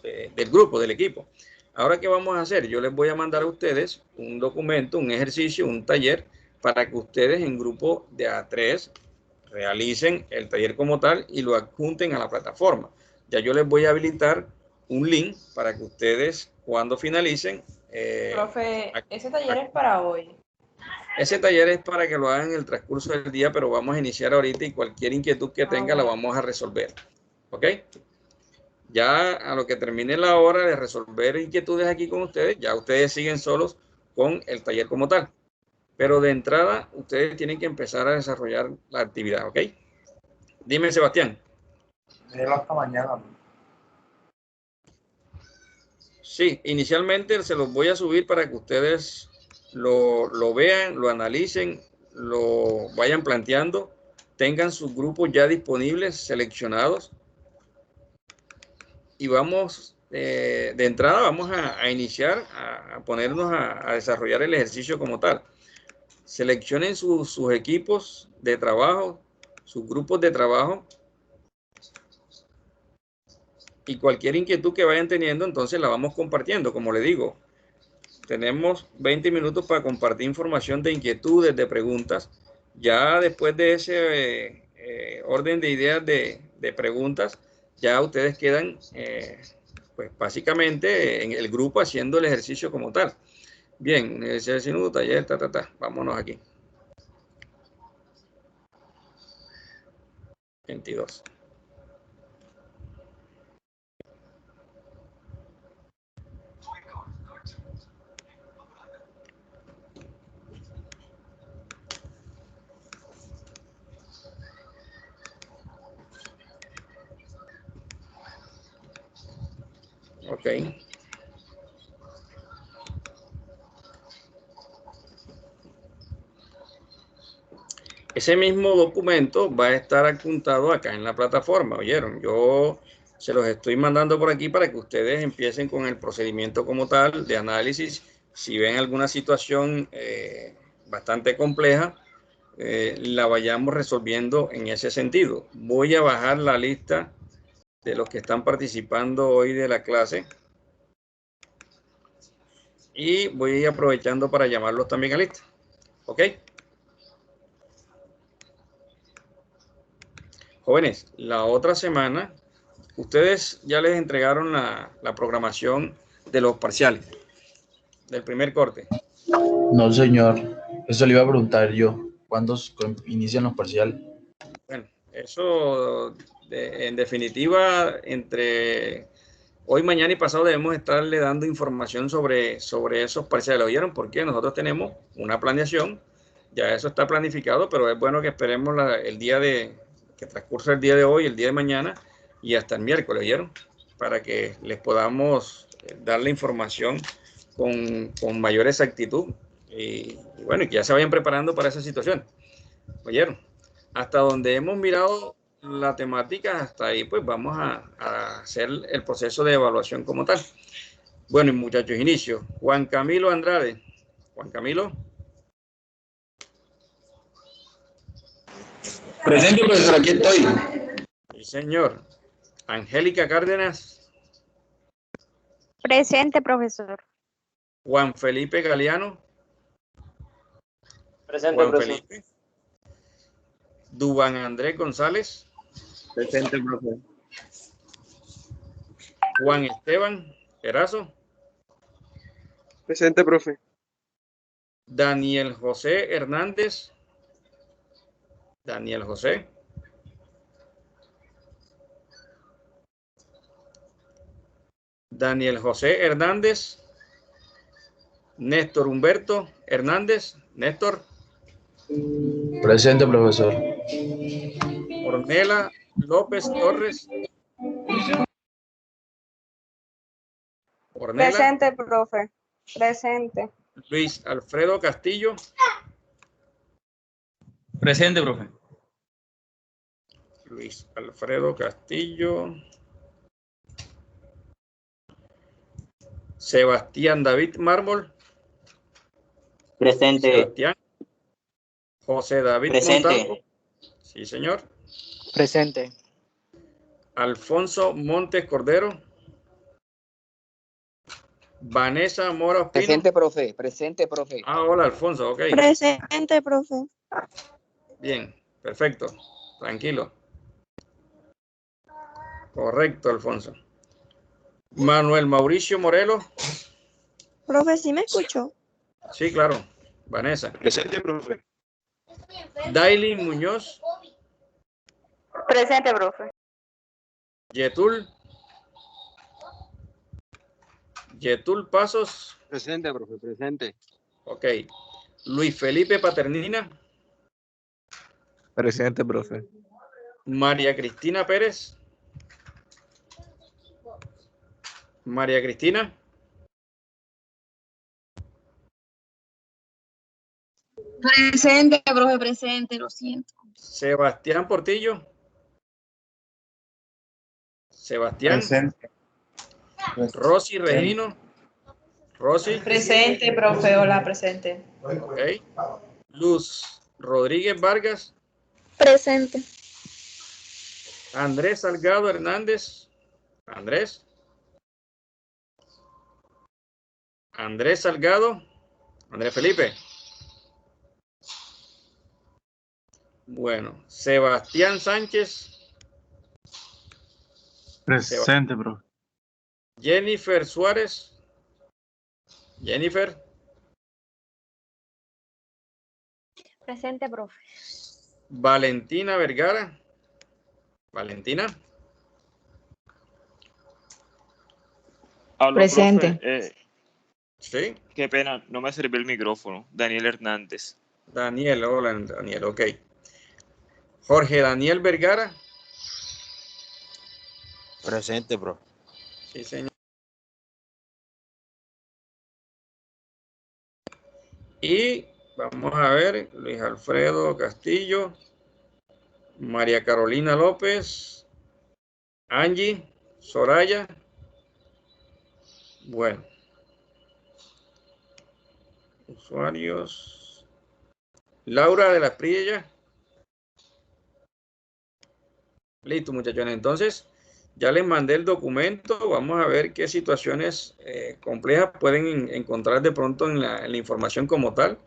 del grupo, del equipo. Ahora, ¿qué vamos a hacer? Yo les voy a mandar a ustedes un documento, un ejercicio, un taller, para que ustedes en grupo de A3 realicen el taller como tal y lo adjunten a la plataforma. Ya yo les voy a habilitar un link para que ustedes, cuando finalicen... Profe, ese taller es para hoy. Ese taller es para que lo hagan en el transcurso del día, pero vamos a iniciar ahorita y cualquier inquietud que tenga la vamos a resolver. ¿Ok? Ya a lo que termine la hora de resolver inquietudes aquí con ustedes, ya ustedes siguen solos con el taller como tal. Pero de entrada, ustedes tienen que empezar a desarrollar la actividad, ¿ok? Dime, Sebastián. Déjelo hasta mañana. Sí, inicialmente se los voy a subir para que ustedes lo vean, lo analicen, lo vayan planteando, tengan sus grupos ya disponibles, seleccionados. Y vamos, de entrada, vamos a iniciar, a ponernos a desarrollar el ejercicio como tal. Seleccionen sus equipos de trabajo, sus grupos de trabajo. Y cualquier inquietud que vayan teniendo, entonces la vamos compartiendo, como le digo. Tenemos 20 minutos para compartir información de inquietudes, de preguntas. Ya después de ese orden de ideas de preguntas, ya ustedes quedan, pues básicamente en el grupo haciendo el ejercicio como tal. Bien, Universidad del Sinudo, taller, vámonos aquí. 22. Ok. Ese mismo documento va a estar adjuntado acá en la plataforma, ¿oyeron? Yo se los estoy mandando por aquí para que ustedes empiecen con el procedimiento como tal de análisis. Si ven alguna situación bastante compleja, la vayamos resolviendo en ese sentido. Voy a bajar la lista de los que están participando hoy de la clase y voy a ir aprovechando para llamarlos también a lista. ¿Ok? Jóvenes, la otra semana, ustedes ya les entregaron la programación de los parciales, del primer corte. No, señor. Eso le iba a preguntar yo. ¿Cuándo inician los parciales? Bueno, eso en definitiva, entre hoy, mañana y pasado debemos estarle dando información sobre esos parciales. ¿Oyeron? Porque nosotros tenemos una planeación, ya eso está planificado, pero es bueno que esperemos el día que transcurra el día de hoy, el día de mañana y hasta el miércoles, ¿oyeron? Para que les podamos dar la información con mayor exactitud y bueno, y que ya se vayan preparando para esa situación. ¿Oyeron? Hasta donde hemos mirado la temática, hasta ahí pues vamos a hacer el proceso de evaluación como tal. Bueno, y muchachos, inicio. Juan Camilo Andrade. Juan Camilo. Presente, profesor, aquí estoy. Sí, señor. Angélica Cárdenas. Presente, profesor. Juan Felipe Galeano. Presente, Juan profesor. Felipe. Dubán Andrés González. Presente, profesor. Juan Esteban Erazo. Presente, profe. Daniel José Hernández. Daniel José. Daniel José Hernández. Néstor Humberto Hernández. Néstor. Presente, profesor. Ornella López Torres. Ornella. Presente, profe. Presente. Luis Alfredo Castillo. Presente, profe. Luis Alfredo Castillo. Sebastián David Mármol. Presente. Sebastián. José David Presente. Montalvo. Sí, señor. Presente. Alfonso Montes Cordero. Vanessa Mora Ospino. Presente, profe. Presente, profe. Ah, hola, Alfonso, ok. Presente, profe. Bien, perfecto. Tranquilo. Correcto, Alfonso. Manuel Mauricio Morelos. Profe, ¿sí me escuchó? Sí, claro. Vanessa. Presente, profe. Daily Muñoz. Presente, profe. Yetul. Yetul Pasos. Presente, profe. Presente. Ok. Luis Felipe Paternina. Presente, profe. María Cristina Pérez. María Cristina. Presente, profe, presente, lo siento. Sebastián Portillo. Sebastián. Presente. Rosy Regino. Rosy. Presente, profe. Hola, presente. Ok. Luz Rodríguez Vargas. Presente. Andrés Salgado Hernández. Andrés. Andrés Salgado. Andrés Felipe. Bueno, Sebastián Sánchez. Presente, profe. Jennifer Suárez. Jennifer. Presente, profe. Valentina Vergara. Valentina. Aló, Presente. profe. Sí. Qué pena, no me sirvió el micrófono. Daniel Hernández. Daniel, hola Daniel, ok. Jorge Daniel Vergara. Presente, profe. Sí, señor. Y vamos a ver, Luis Alfredo Castillo, María Carolina López, Angie, Soraya. Bueno. Usuarios. Laura de las Priella. Listo, muchachones. Entonces, ya les mandé el documento. Vamos a ver qué situaciones complejas pueden encontrar de pronto en la información como tal.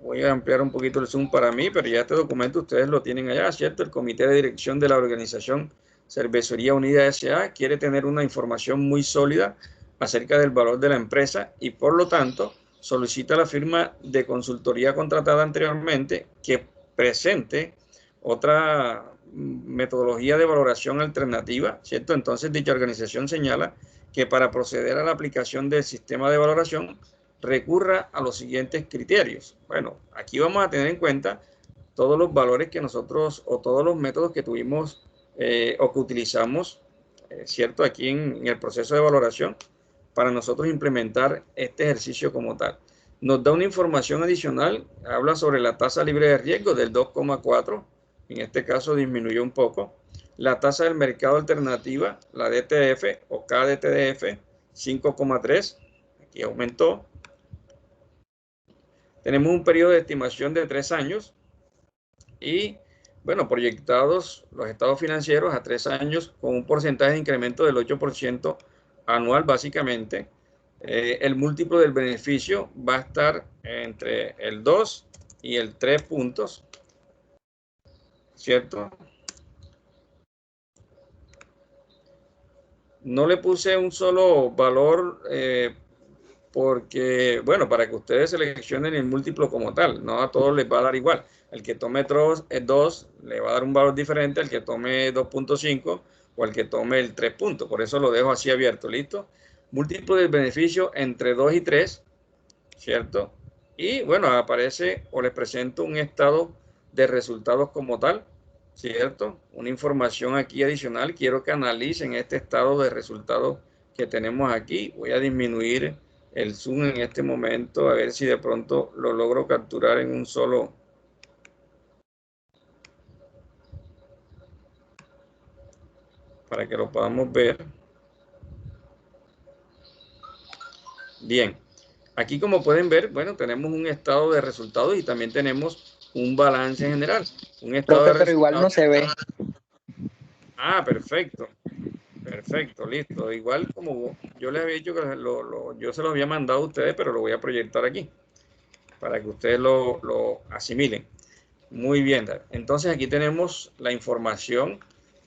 Voy a ampliar un poquito el zoom para mí, pero ya este documento ustedes lo tienen allá, ¿cierto? El Comité de Dirección de la Organización Cervecería Unida S.A. quiere tener una información muy sólida acerca del valor de la empresa y, por lo tanto, solicita a la firma de consultoría contratada anteriormente que presente otra metodología de valoración alternativa, ¿cierto? Entonces, dicha organización señala que para proceder a la aplicación del sistema de valoración recurra a los siguientes criterios. Bueno, aquí vamos a tener en cuenta todos los valores que nosotros o todos los métodos que tuvimos o que utilizamos, ¿cierto? Aquí en el proceso de valoración para nosotros implementar este ejercicio como tal. Nos da una información adicional, habla sobre la tasa libre de riesgo del 2,4, en este caso disminuyó un poco. La tasa del mercado alternativa, la DTF o KDTDF, 5,3, aquí aumentó. Tenemos un periodo de estimación de 3 años y, bueno, proyectados los estados financieros a 3 años con un porcentaje de incremento del 8% anual, básicamente. El múltiplo del beneficio va a estar entre el 2 y el 3 puntos, ¿cierto? No le puse un solo valor porque, bueno, para que ustedes seleccionen el múltiplo como tal, no a todos les va a dar igual. El que tome 2 le va a dar un valor diferente, el que tome 2.5 o al que tome el 3 puntos. Por eso lo dejo así abierto, ¿listo? Múltiplo del beneficio entre 2 y 3, ¿cierto? Y bueno, aparece o les presento un estado de resultados como tal, ¿cierto? Una información aquí adicional. Quiero que analicen este estado de resultados que tenemos aquí. Voy a disminuir el zoom en este momento, a ver si de pronto lo logro capturar en un solo. Para que lo podamos ver. Bien. Aquí, como pueden ver, bueno, tenemos un estado de resultados y también tenemos un balance general. Un estado Profe, de pero igual no se ve. Ah, perfecto. Perfecto, listo. Igual como yo les había dicho que yo se los había mandado a ustedes, pero lo voy a proyectar aquí para que ustedes lo asimilen. Muy bien. Entonces aquí tenemos la información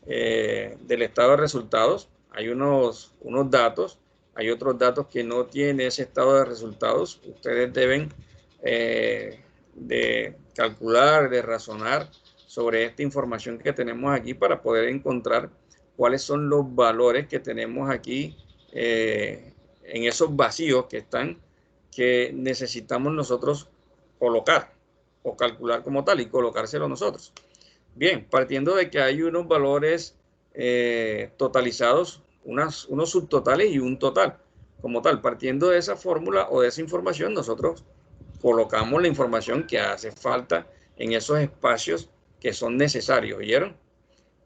del estado de resultados. Hay unos datos, hay otros datos que no tiene ese estado de resultados. Ustedes deben de calcular, de razonar sobre esta información que tenemos aquí para poder encontrar cuáles son los valores que tenemos aquí en esos vacíos que necesitamos nosotros colocar o calcular como tal y colocárselo nosotros. Bien, partiendo de que hay unos valores totalizados, unos subtotales y un total. Como tal, partiendo de esa fórmula o de esa información, nosotros colocamos la información que hace falta en esos espacios que son necesarios, ¿vieron?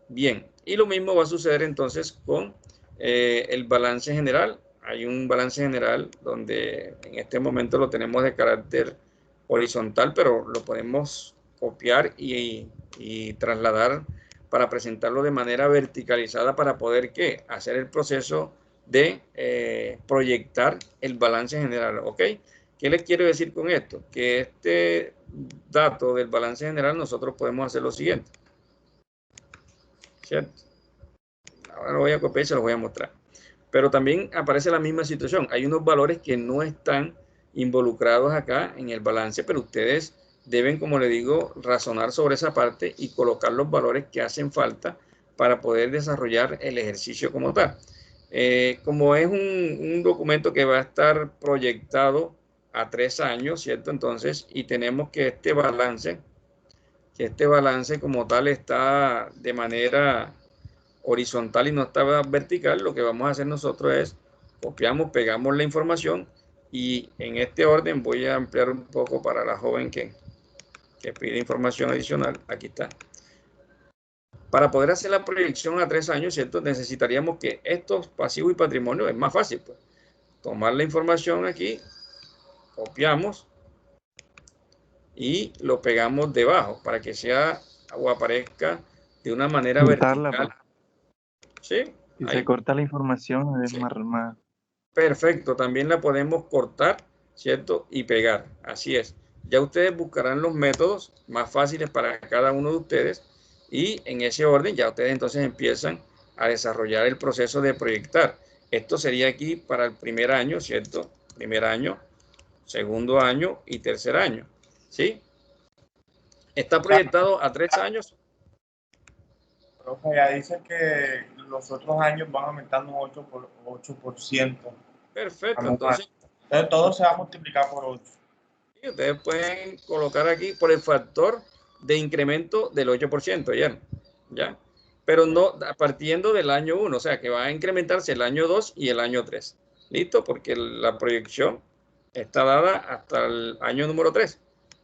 Bien, y lo mismo va a suceder entonces con el balance general. Hay un balance general donde en este momento lo tenemos de carácter horizontal, pero lo podemos copiar y trasladar para presentarlo de manera verticalizada para poder ¿qué? Hacer el proceso de proyectar el balance general, ¿ok? ¿Qué les quiero decir con esto? Que este dato del balance general nosotros podemos hacer lo siguiente, ¿cierto? Ahora lo voy a copiar y se los voy a mostrar. Pero también aparece la misma situación. Hay unos valores que no están involucrados acá en el balance, pero ustedes deben, como le digo, razonar sobre esa parte y colocar los valores que hacen falta para poder desarrollar el ejercicio como tal. Como es un documento que va a estar proyectado a 3 años, ¿cierto? Entonces, y tenemos que este balance como tal está de manera horizontal y no está vertical, lo que vamos a hacer nosotros es copiamos, pegamos la información y en este orden voy a ampliar un poco para la joven que pide información adicional. Aquí está. Para poder hacer la proyección a 3 años, ¿cierto? Necesitaríamos que estos pasivos y patrimonio es más fácil, pues. Tomar la información aquí, copiamos y lo pegamos debajo para que sea o aparezca de una manera vertical. Sí. Si se corta la información, es más. Perfecto, también la podemos cortar, ¿cierto? Y pegar, así es. Ya ustedes buscarán los métodos más fáciles para cada uno de ustedes y en ese orden ya ustedes entonces empiezan a desarrollar el proceso de proyectar. Esto sería aquí para el primer año, ¿cierto? Primer año, segundo año y tercer año, ¿sí? Está proyectado a 3 años. Profe, ya dice que los otros años van aumentando un 8%. Perfecto, entonces todo se va a multiplicar por 8. Y ustedes pueden colocar aquí por el factor de incremento del 8%, ¿ya? Pero no partiendo del año 1, o sea que va a incrementarse el año 2 y el año 3. ¿Listo? Porque la proyección está dada hasta el año número 3.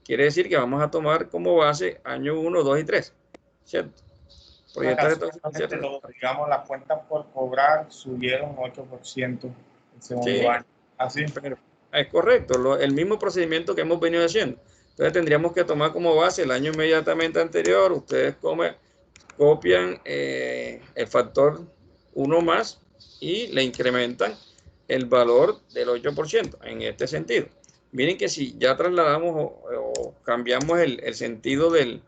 Quiere decir que vamos a tomar como base año 1, 2 y 3, ¿cierto? Proyectar digamos, las cuentas por cobrar subieron 8% el segundo año. Así. Pero es correcto, el mismo procedimiento que hemos venido haciendo. Entonces tendríamos que tomar como base el año inmediatamente anterior. Ustedes copian el factor 1 más y le incrementan el valor del 8% en este sentido. Miren que si ya trasladamos o cambiamos el sentido del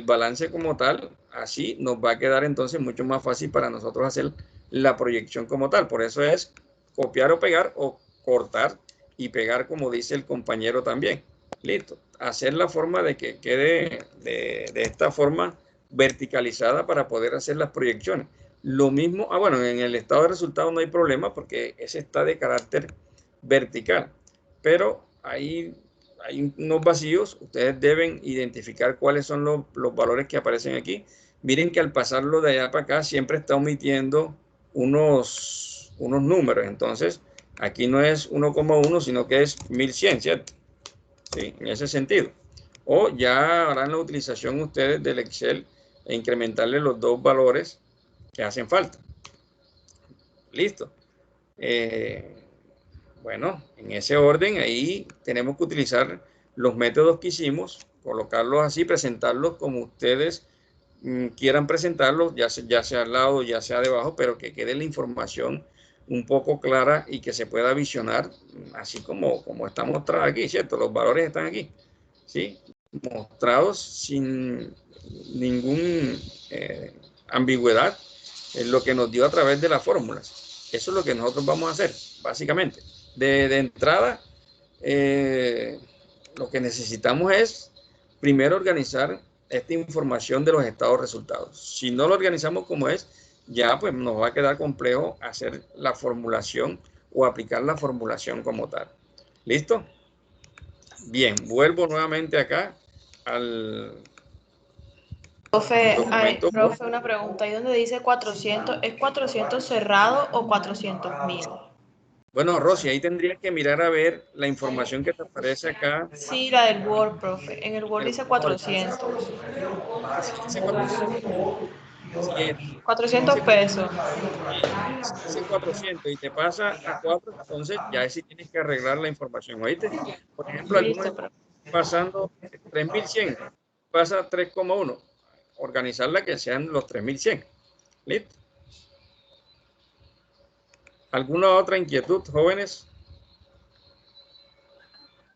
balance como tal, así nos va a quedar entonces mucho más fácil para nosotros hacer la proyección como tal. Por eso es copiar o pegar o cortar y pegar, como dice el compañero también. Listo. Hacer la forma de que quede de esta forma verticalizada para poder hacer las proyecciones. Lo mismo, bueno, en el estado de resultados no hay problema porque ese está de carácter vertical, pero hay unos vacíos. Ustedes deben identificar cuáles son los valores que aparecen aquí. Miren que al pasarlo de allá para acá siempre está omitiendo unos números. Entonces, aquí no es 1,1, sino que es 1100, ¿cierto? Sí, en ese sentido. O ya harán la utilización ustedes del Excel e incrementarle los dos valores que hacen falta. Listo. Bueno, en ese orden ahí tenemos que utilizar los métodos que hicimos, colocarlos así, presentarlos como ustedes quieran presentarlos, ya sea al lado, ya sea debajo, pero que quede la información un poco clara y que se pueda visionar, así como está mostrado aquí, ¿cierto? Los valores están aquí, ¿sí? Mostrados sin ningún ambigüedad en lo que nos dio a través de las fórmulas. Eso es lo que nosotros vamos a hacer, básicamente. De entrada, lo que necesitamos es primero organizar esta información de los estados resultados. Si no lo organizamos como es, ya pues nos va a quedar complejo hacer la formulación o aplicar la formulación como tal. ¿Listo? Bien, vuelvo nuevamente acá al... Profe, profe, una pregunta. Ahí donde dice 400, ¿es 400 cerrado o 400.000? Bueno, Rosy, ahí tendrías que mirar a ver la información que te aparece acá. Sí, la del Word, profe. En el Word dice 400. Dice 400 pesos. Dice 400 y te pasa a 4, entonces ya ahí sí tienes que arreglar la información, ¿oíste? Por ejemplo, algunos están pasando 3100, pasa 3,1. Organizarla que sean los 3100. ¿Listo? ¿Alguna otra inquietud, jóvenes?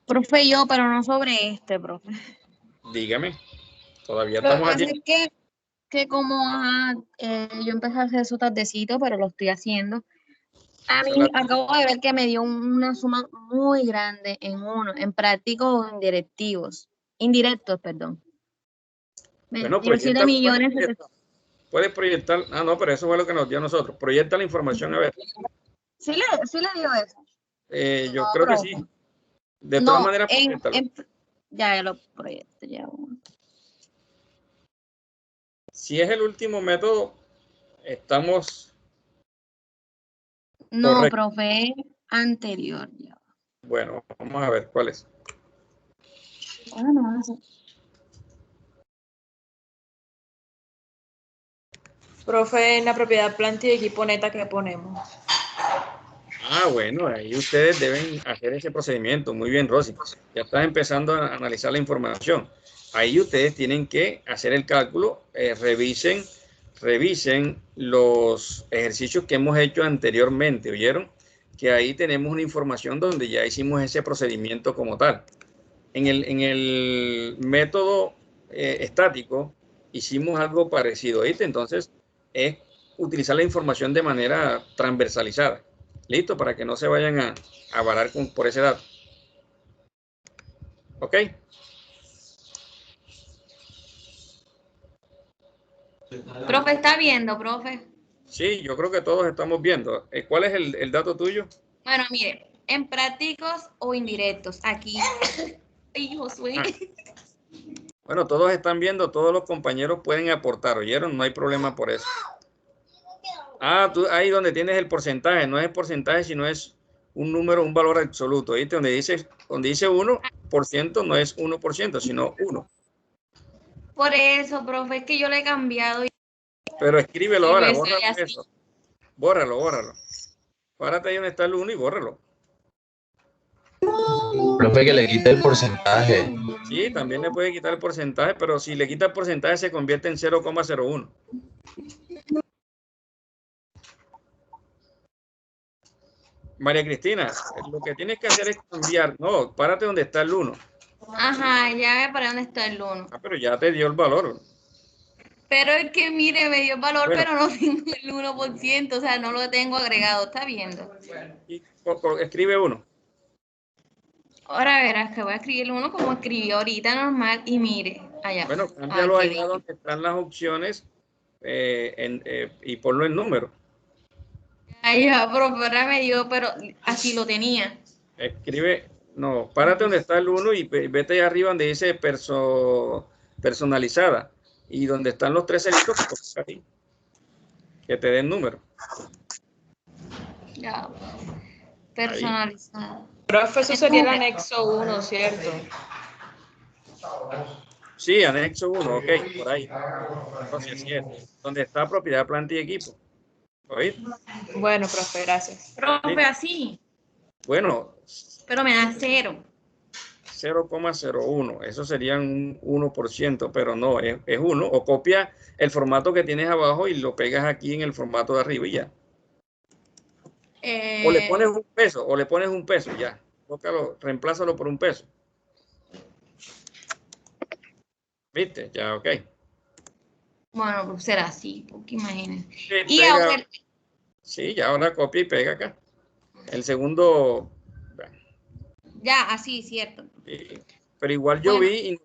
Profe, yo, pero no sobre este, profe. Dígame. Todavía Lo que estamos pasa aquí. es que como yo empecé a hacer su tardecito, pero lo estoy haciendo. A mí acabo de ver que me dio una suma muy grande en prácticos o en indirectos, perdón. Bueno, 7 millones. Puedes proyectar. Ah, no, pero eso fue lo que nos dio a nosotros. Proyecta la información, a ver. Sí le dio eso. Yo creo que sí. De todas maneras, ya lo proyecto. Ya. Si es el último método, estamos... No, correcto. profe, anterior. Ya. Bueno, vamos a ver cuál es. Profe, en la propiedad planta y equipo neta que ponemos. Ah, bueno, ahí ustedes deben hacer ese procedimiento. Muy bien, Rosy. Ya estás empezando a analizar la información. Ahí ustedes tienen que hacer el cálculo, revisen los ejercicios que hemos hecho anteriormente, ¿oyeron? Que ahí tenemos una información donde ya hicimos ese procedimiento como tal. En el método estático hicimos algo parecido, ¿viste? Entonces, es utilizar la información de manera transversalizada. ¿Listo? Para que no se vayan a varar por ese dato. ¿Ok? Profe, ¿está viendo, profe? Sí, yo creo que todos estamos viendo. ¿Cuál es el dato tuyo? Bueno, mire, en prácticos o indirectos, aquí. Ay, Josué. Bueno, todos están viendo, todos los compañeros pueden aportar, ¿oyeron? No hay problema por eso. Ah, tú ahí donde tienes el porcentaje, no es el porcentaje, sino es un número, un valor absoluto, ¿viste? Donde dice 1%, no es 1%, sino 1. Por eso, profe, es que yo le he cambiado. Pero escríbelo ahora, bórralo eso. Bórralo. Párate ahí donde está el 1 y bórralo. Profe, que le quite el porcentaje. Sí, también le puede quitar el porcentaje, pero si le quita el porcentaje se convierte en 0,01. María Cristina, lo que tienes que hacer es cambiar. No, párate donde está el 1. Ajá, ya ve para dónde está el 1. Ah, pero ya te dio el valor. Pero es que, mire, me dio el valor, bueno, pero no tengo el 1%, o sea, no lo tengo agregado, ¿está viendo? Y escribe 1. Ahora verás que voy a escribir el 1 como escribí ahorita normal y mire, allá. Bueno, cámbialo allá donde están las opciones y ponlo en número. Ay, ya, profe, ahora me dio, pero así lo tenía. Escribe, no, párate donde está el 1 y vete allá arriba donde dice personalizada. Y donde están los 3 ceritos, ahí, que te den número. Ya, personalizada. Profe, eso sería el anexo 1, ¿cierto? Sí, anexo 1, ok, por ahí. Entonces, sí es. Donde está propiedad, planta y equipo. ¿Oíste? Bueno, profe, gracias. Profe, así. Bueno. Pero me da 0. 0,01, eso sería un 1%, pero no, es 1. O copia el formato que tienes abajo y lo pegas aquí en el formato de arriba y ya. O le pones un peso, ya. Tócalo, reemplázalo por un peso. ¿Viste? Ya, ok. Bueno, pues será así, porque imagínense. Sí, y ahora... Sí, ya ahora copia y pega acá. El segundo... Ya, así, cierto. Sí, pero igual yo vi y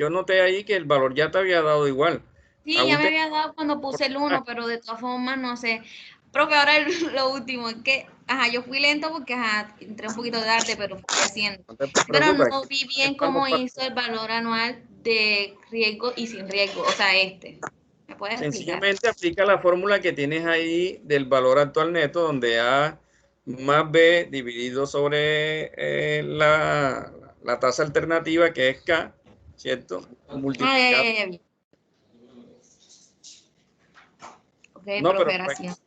noté ahí que el valor ya te había dado igual. Sí, ya me había dado cuando puse el 1, pero de todas formas, no sé. Profe, ahora lo último es que, yo fui lento porque, entré un poquito tarde, pero fui haciendo. Pero no vi bien cómo hizo el valor anual de riesgo y sin riesgo, o sea, ¿Me puedes explicar? Sencillamente aplica la fórmula que tienes ahí del valor actual neto, donde A más B dividido sobre la tasa alternativa, que es K, ¿cierto? Multiplicado. Ok, no, profe, gracias.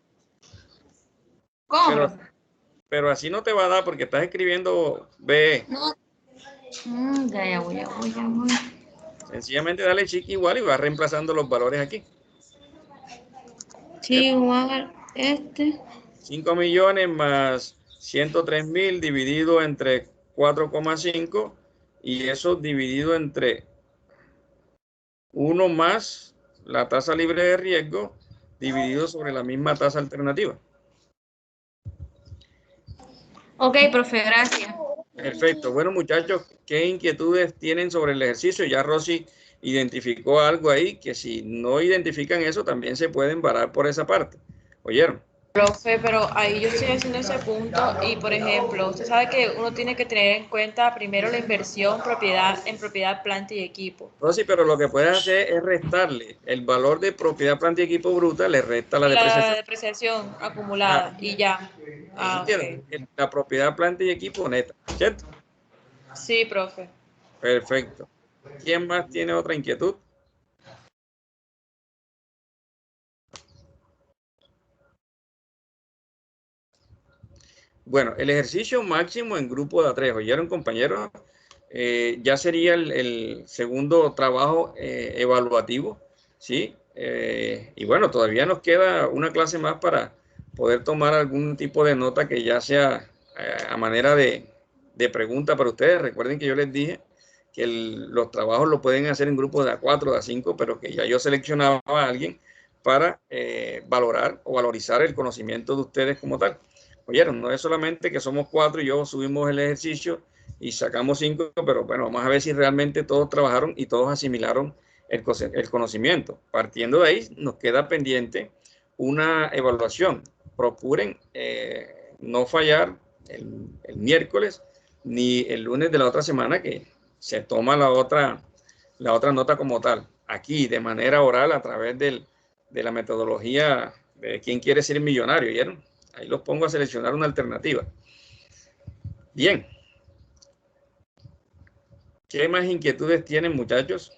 ¿Cómo? Pero así no te va a dar porque estás escribiendo B. No. Ya voy. Sencillamente dale chiqui igual y vas reemplazando los valores aquí. Sí, igual 5 millones más 103.000 dividido entre 4,5 y eso dividido entre 1 más la tasa libre de riesgo dividido sobre la misma tasa alternativa. Ok, profe, gracias. Perfecto. Bueno, muchachos, ¿qué inquietudes tienen sobre el ejercicio? Ya Rosy identificó algo ahí que si no identifican eso también se pueden varar por esa parte. ¿Oyeron? Profe, pero ahí yo estoy haciendo ese punto y, por ejemplo, usted sabe que uno tiene que tener en cuenta primero la inversión en propiedad, planta y equipo. Rosy, pero lo que puedes hacer es restarle el valor de propiedad, planta y equipo bruta, le resta la depreciación. La depreciación acumulada y ya. Okay. La propiedad, planta y equipo neta, ¿cierto? Sí, profe. Perfecto. ¿Quién más tiene otra inquietud? Bueno, el ejercicio máximo en grupo de A3, ¿oyeron, compañeros? Ya sería el segundo trabajo evaluativo, ¿sí? Y bueno, todavía nos queda una clase más para poder tomar algún tipo de nota que ya sea a manera de pregunta para ustedes. Recuerden que yo les dije que los trabajos lo pueden hacer en grupos de A4, de A5, pero que ya yo seleccionaba a alguien para valorar o valorizar el conocimiento de ustedes como tal. Oyeron, no es solamente que somos 4 y yo subimos el ejercicio y sacamos 5, pero bueno, vamos a ver si realmente todos trabajaron y todos asimilaron el conocimiento. Partiendo de ahí, nos queda pendiente una evaluación. Procuren no fallar el miércoles ni el lunes de la otra semana, que se toma la otra nota como tal, aquí de manera oral a través de la metodología de quién quiere ser millonario, ¿vieron? Ahí los pongo a seleccionar una alternativa. Bien. ¿Qué más inquietudes tienen, muchachos?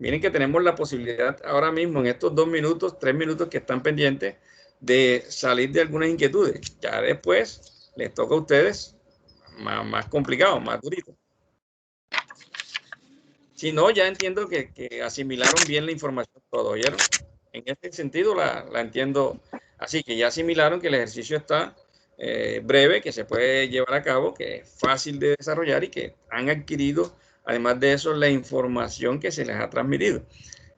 Miren que tenemos la posibilidad ahora mismo, en estos 2 minutos, 3 minutos que están pendientes, de salir de algunas inquietudes. Ya después les toca a ustedes más complicado, más durito. Si no, ya entiendo que asimilaron bien la información todo, ¿oyeron? En este sentido la entiendo así, que ya asimilaron que el ejercicio está breve, que se puede llevar a cabo, que es fácil de desarrollar y que han adquirido, además de eso, la información que se les ha transmitido.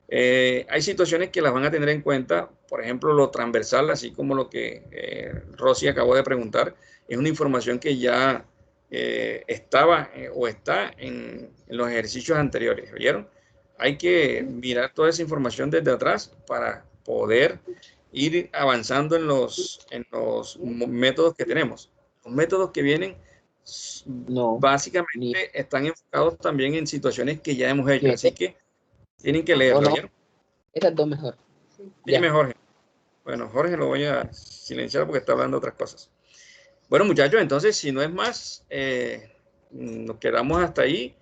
Hay situaciones que las van a tener en cuenta, por ejemplo, lo transversal, así como lo que Rosy acabó de preguntar, es una información que ya estaba o está en los ejercicios anteriores, ¿oyeron? hay que mirar toda esa información desde atrás para poder ir avanzando en los métodos que tenemos. Los métodos que vienen básicamente están enfocados también en situaciones que ya hemos hecho, así que tienen que leerlo. ¿Oyeron? Esas dos mejor. Dime, Jorge. Bueno, Jorge lo voy a silenciar porque está hablando otras cosas. Bueno, muchachos, entonces, si no es más, nos quedamos hasta ahí.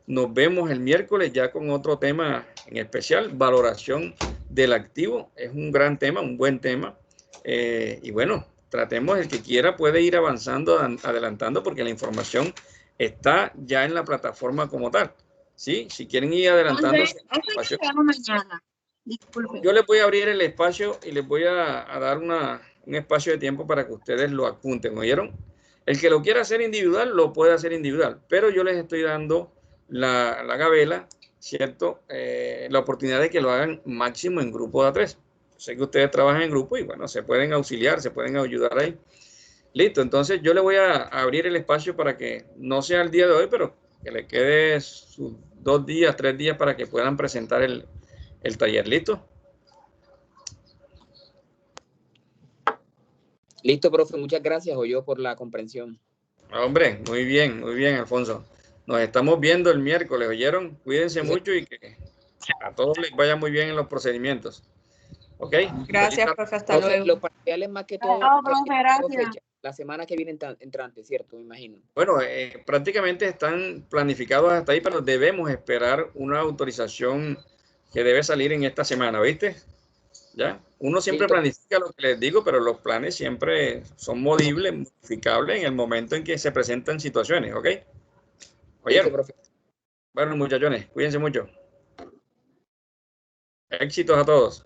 Nos vemos el miércoles ya con otro tema en especial, valoración del activo. Es un gran tema, un buen tema. Y bueno, tratemos, el que quiera puede ir avanzando, adelantando, porque la información está ya en la plataforma como tal. ¿Sí? Si quieren ir adelantando. Entonces, mañana. Disculpe. Yo les voy a abrir el espacio y les voy a dar un espacio de tiempo para que ustedes lo apunten. ¿Oyeron? El que lo quiera hacer individual, lo puede hacer individual, pero yo les estoy dando la gabela, ¿cierto? La oportunidad de que lo hagan máximo en grupo de a 3. Sé que ustedes trabajan en grupo y bueno, se pueden auxiliar, se pueden ayudar ahí. Listo, entonces yo le voy a abrir el espacio para que no sea el día de hoy, pero que le quede sus 2 días, 3 días para que puedan presentar el taller. ¿Listo? Listo, profe. Muchas gracias, Oyo, por la comprensión. Hombre, muy bien, Alfonso. Nos estamos viendo el miércoles, ¿oyeron? Cuídense mucho y que a todos les vaya muy bien en los procedimientos. ¿Ok? Gracias, profe. Hasta luego. Los parciales más que todo. No, profe, gracias. La semana que viene entrante, ¿cierto? Me imagino. Bueno, prácticamente están planificados hasta ahí, pero debemos esperar una autorización que debe salir en esta semana, ¿viste? ¿Ya? Uno siempre planifica lo que les digo, pero los planes siempre son modibles, modificables en el momento en que se presentan situaciones, ¿ok? ¿Oyeron? Bueno, muchachones, cuídense mucho. Éxitos a todos.